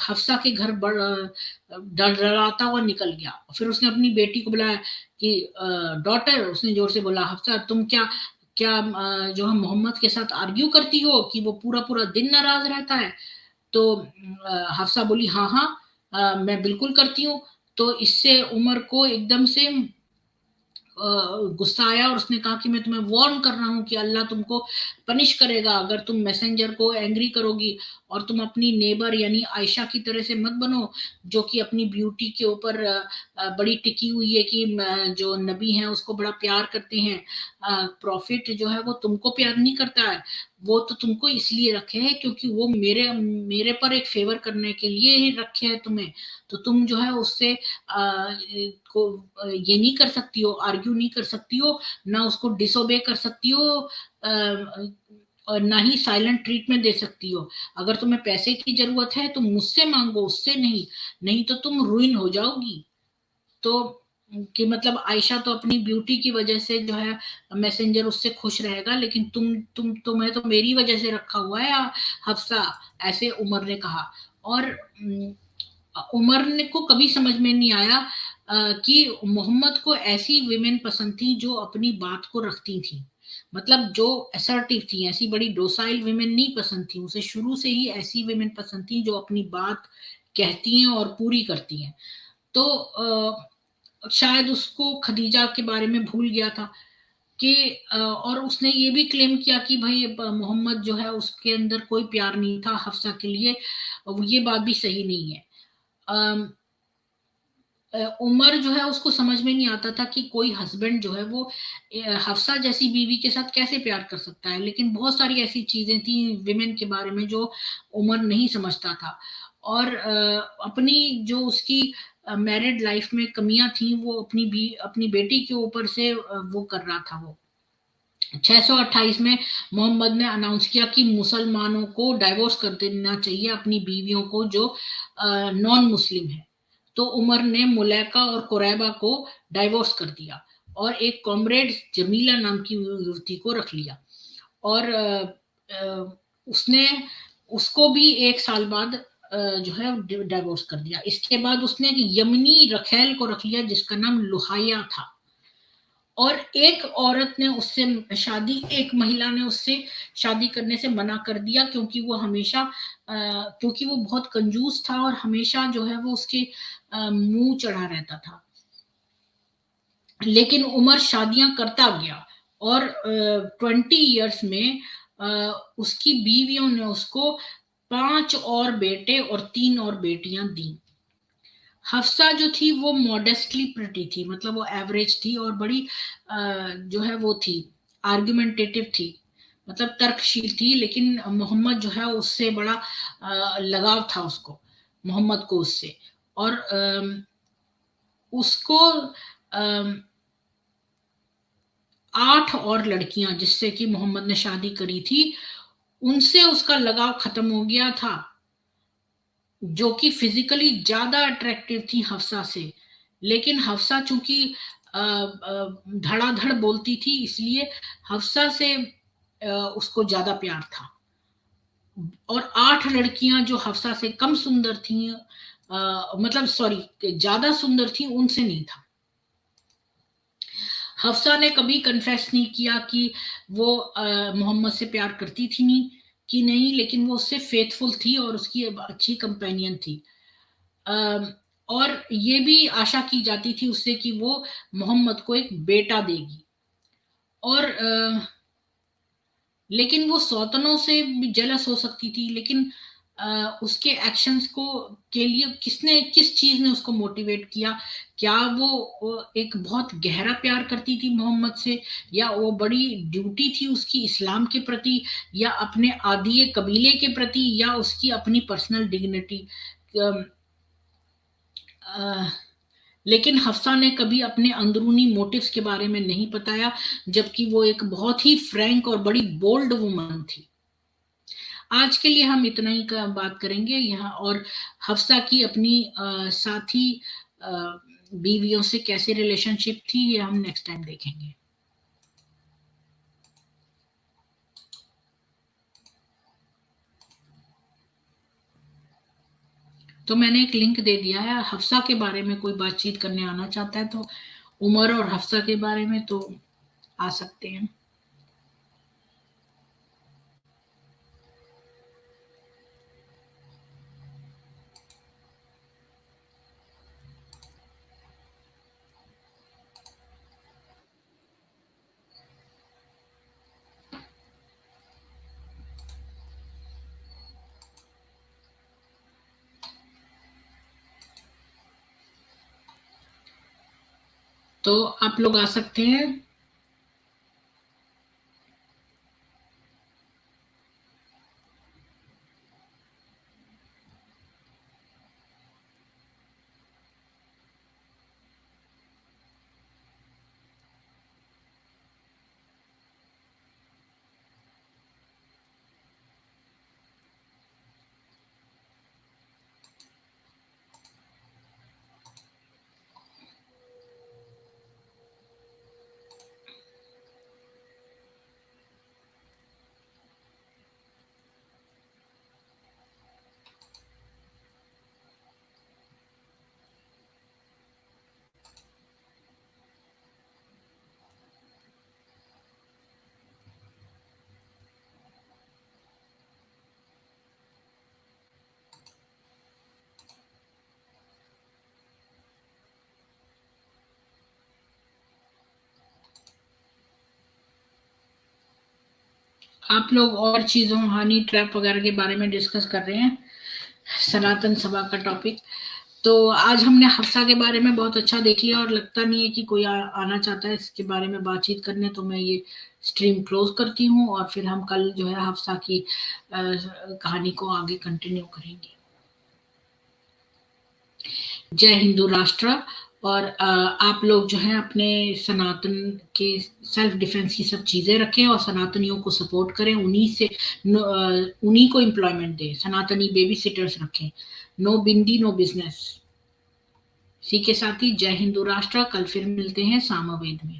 हफ्सा के घर डराता हुआ निकल गया। फिर उसने अपनी बेटी को बुलाया कि डॉटर, उसने जोर से बोला, हफ्सा तुम क्या क्या जो हम मोहम्मद के साथ आर्ग्यू करती हो कि वो पूरा पूरा दिन नाराज रहता है। तो हफ्सा बोली हाँ हाँ, मैं बिल्कुल करती हूँ। तो इससे उमर को एकदम से गुस्सा आया और उसने कहा कि मैं तुम्हें वार्न कर रहा हूं कि अल्लाह तुमको पनिश करेगा अगर तुम मैसेंजर को एंग्री करोगी। और तुम अपनी नेबर यानी आयशा की तरह से मत बनो जो कि अपनी ब्यूटी के ऊपर बड़ी टिकी हुई है कि जो नबी हैं उसको बड़ा प्यार करते हैं। प्रॉफिट जो है वो तुमको प्यार नहीं करता है, वो तो तुमको इसलिए रखे हैं क्योंकि वो मेरे मेरे पर एक फेवर करने के लिए ही रखे हैं तुम्हें। तो तुम जो है उससे को ये नहीं कर सकती हो, आर्ग्यू नहीं कर सकती हो, ना उसको डिसोबे कर सकती हो, और ना ही साइलेंट ट्रीटमेंट दे सकती हो। अगर तुम्हें पैसे की जरूरत है तो मुझसे मांगो, उससे नहीं, नहीं तो तुम रुइन हो जाओगी। तो कि मतलब आयशा तो अपनी ब्यूटी की वजह से जो है मैसेंजर उससे खुश रहेगा, लेकिन तुम्हें तो मेरी वजह से रखा हुआ है हफ्सा, ऐसे उमर ने कहा। और उमर ने को कभी समझ में नहीं आया कि मोहम्मद को ऐसी विमेन पसंद थी जो अपनी बात को रखती थी, मतलब जो असर्टिव थी। ऐसी बड़ी डोसाइल विमेन नहीं पसंद थी उसे, शुरू से ही ऐसी विमेन पसंद थी जो अपनी बात कहती हैं और पूरी करती हैं। तो शायद उसको खदीजा के बारे में भूल गया था कि और उसने ये भी क्लेम किया कि भाई मोहम्मद जो है उसके अंदर कोई प्यार नहीं था हफ्सा के लिए। ये बात भी सही नहीं है। उमर जो है उसको समझ में नहीं आता था कि कोई हस्बैंड जो है वो हफ्सा जैसी बीवी के साथ कैसे प्यार कर सकता है। लेकिन बहुत सारी ऐसी चीजें थी विमेन के बारे में जो उमर नहीं समझता था। और अपनी जो उसकी मैरिड लाइफ में कमियां थी वो अपनी बेटी के ऊपर से वो कर रहा था। वो 628 में मोहम्मद ने अनाउंस किया कि मुसलमानों को डाइवोर्स कर देना चाहिए अपनी बीवियों को जो नॉन मुस्लिम है। तो उमर ने मुलैका और कुरैबा को डाइवोर्स कर दिया और एक कॉमरेड जमीला नाम की युवती को रख लिया। और उसने उसको भी एक साल बाद जो है डाइवोर्स कर दिया। इसके बाद उसने यमनी रखेल को रख लिया जिसका नाम लुहाया था। और एक औरत ने उससे एक महिला ने उससे शादी करने से मना कर दिया, क्योंकि वो हमेशा क्योंकि वो बहुत कंजूस था और हमेशा जो है वो उसके मुंह चढ़ा रहता था। लेकिन उमर शादियां करता गया और 20 इयर्स में उसकी बीवियों ने उसको 5 और बेटे और 3 और बेटियां दी। हफ्सा जो थी वो मॉडेस्टली प्रिटी थी, मतलब वो एवरेज थी और बड़ी जो है वो थी, आर्गुमेंटेटिव थी, मतलब तर्कशील थी। लेकिन मोहम्मद जो है उससे बड़ा लगाव था उसको, मोहम्मद को उससे। और उसको 8 और लड़कियां जिससे कि मोहम्मद ने शादी करी थी, उनसे उसका लगाव खत्म हो गया था, जो कि फिजिकली ज्यादा अट्रैक्टिव थी हफ्सा से। लेकिन हफ्सा चूंकि धड़ाधड़ बोलती थी, इसलिए हफ्सा से उसको ज्यादा प्यार था। और 8 लड़कियां जो हफ्सा से कम सुंदर थी, मतलब सॉरी, ज्यादा सुंदर थी, उनसे नहीं था। हफ्सा ने कभी कन्फेस नहीं किया कि वो मोहम्मद से प्यार करती थी नहीं कि नहीं, लेकिन वो उससे फेथफुल थी और उसकी अच्छी कंपेनियन थी। और ये भी आशा की जाती थी उससे कि वो मोहम्मद को एक बेटा देगी। और लेकिन वो सौतनों से भी जेलस हो सकती थी, लेकिन उसके एक्शंस को के लिए किस चीज ने उसको मोटिवेट किया? क्या वो एक बहुत गहरा प्यार करती थी मोहम्मद से, या वो बड़ी ड्यूटी थी उसकी इस्लाम के प्रति, या अपने आदिय कबीले के प्रति, या उसकी अपनी पर्सनल डिग्निटी? लेकिन हफ्सा ने कभी अपने अंदरूनी मोटिव्स के बारे में नहीं बताया, जबकि वो एक बहुत ही फ्रैंक और बड़ी बोल्ड वुमन थी। आज के लिए हम इतना ही का बात करेंगे यहाँ। और हफ्सा की अपनी साथी बीवियों से कैसे रिलेशनशिप थी, ये हम नेक्स्ट टाइम देखेंगे। तो मैंने एक लिंक दे दिया है, हफ्सा के बारे में कोई बातचीत करने आना चाहता है तो उमर और हफ्सा के बारे में तो आ सकते हैं। तो आप लोग आ सकते हैं। आप लोग और चीजों, हनी ट्रैप वगैरह के बारे में डिस्कस कर रहे हैं, सनातन सभा का टॉपिक। तो आज हमने हफ्सा के बारे में बहुत अच्छा देख लिया, और लगता नहीं है कि कोई आना चाहता है इसके बारे में बातचीत करने। तो मैं ये स्ट्रीम क्लोज करती हूँ, और फिर हम कल जो है हफ्सा की कहानी को आगे कंटिन्यू करेंगे। जय हिंदू राष्ट्र। और आप लोग जो है अपने सनातन के सेल्फ डिफेंस की सब चीजें रखें, और सनातनियों को सपोर्ट करें, उन्हीं को एम्प्लॉयमेंट दें, सनातनी बेबी सिटर्स रखें। नो बिंदी नो बिजनेस। इसी के साथ ही जय हिंदू राष्ट्र। कल फिर मिलते हैं सामवेद में।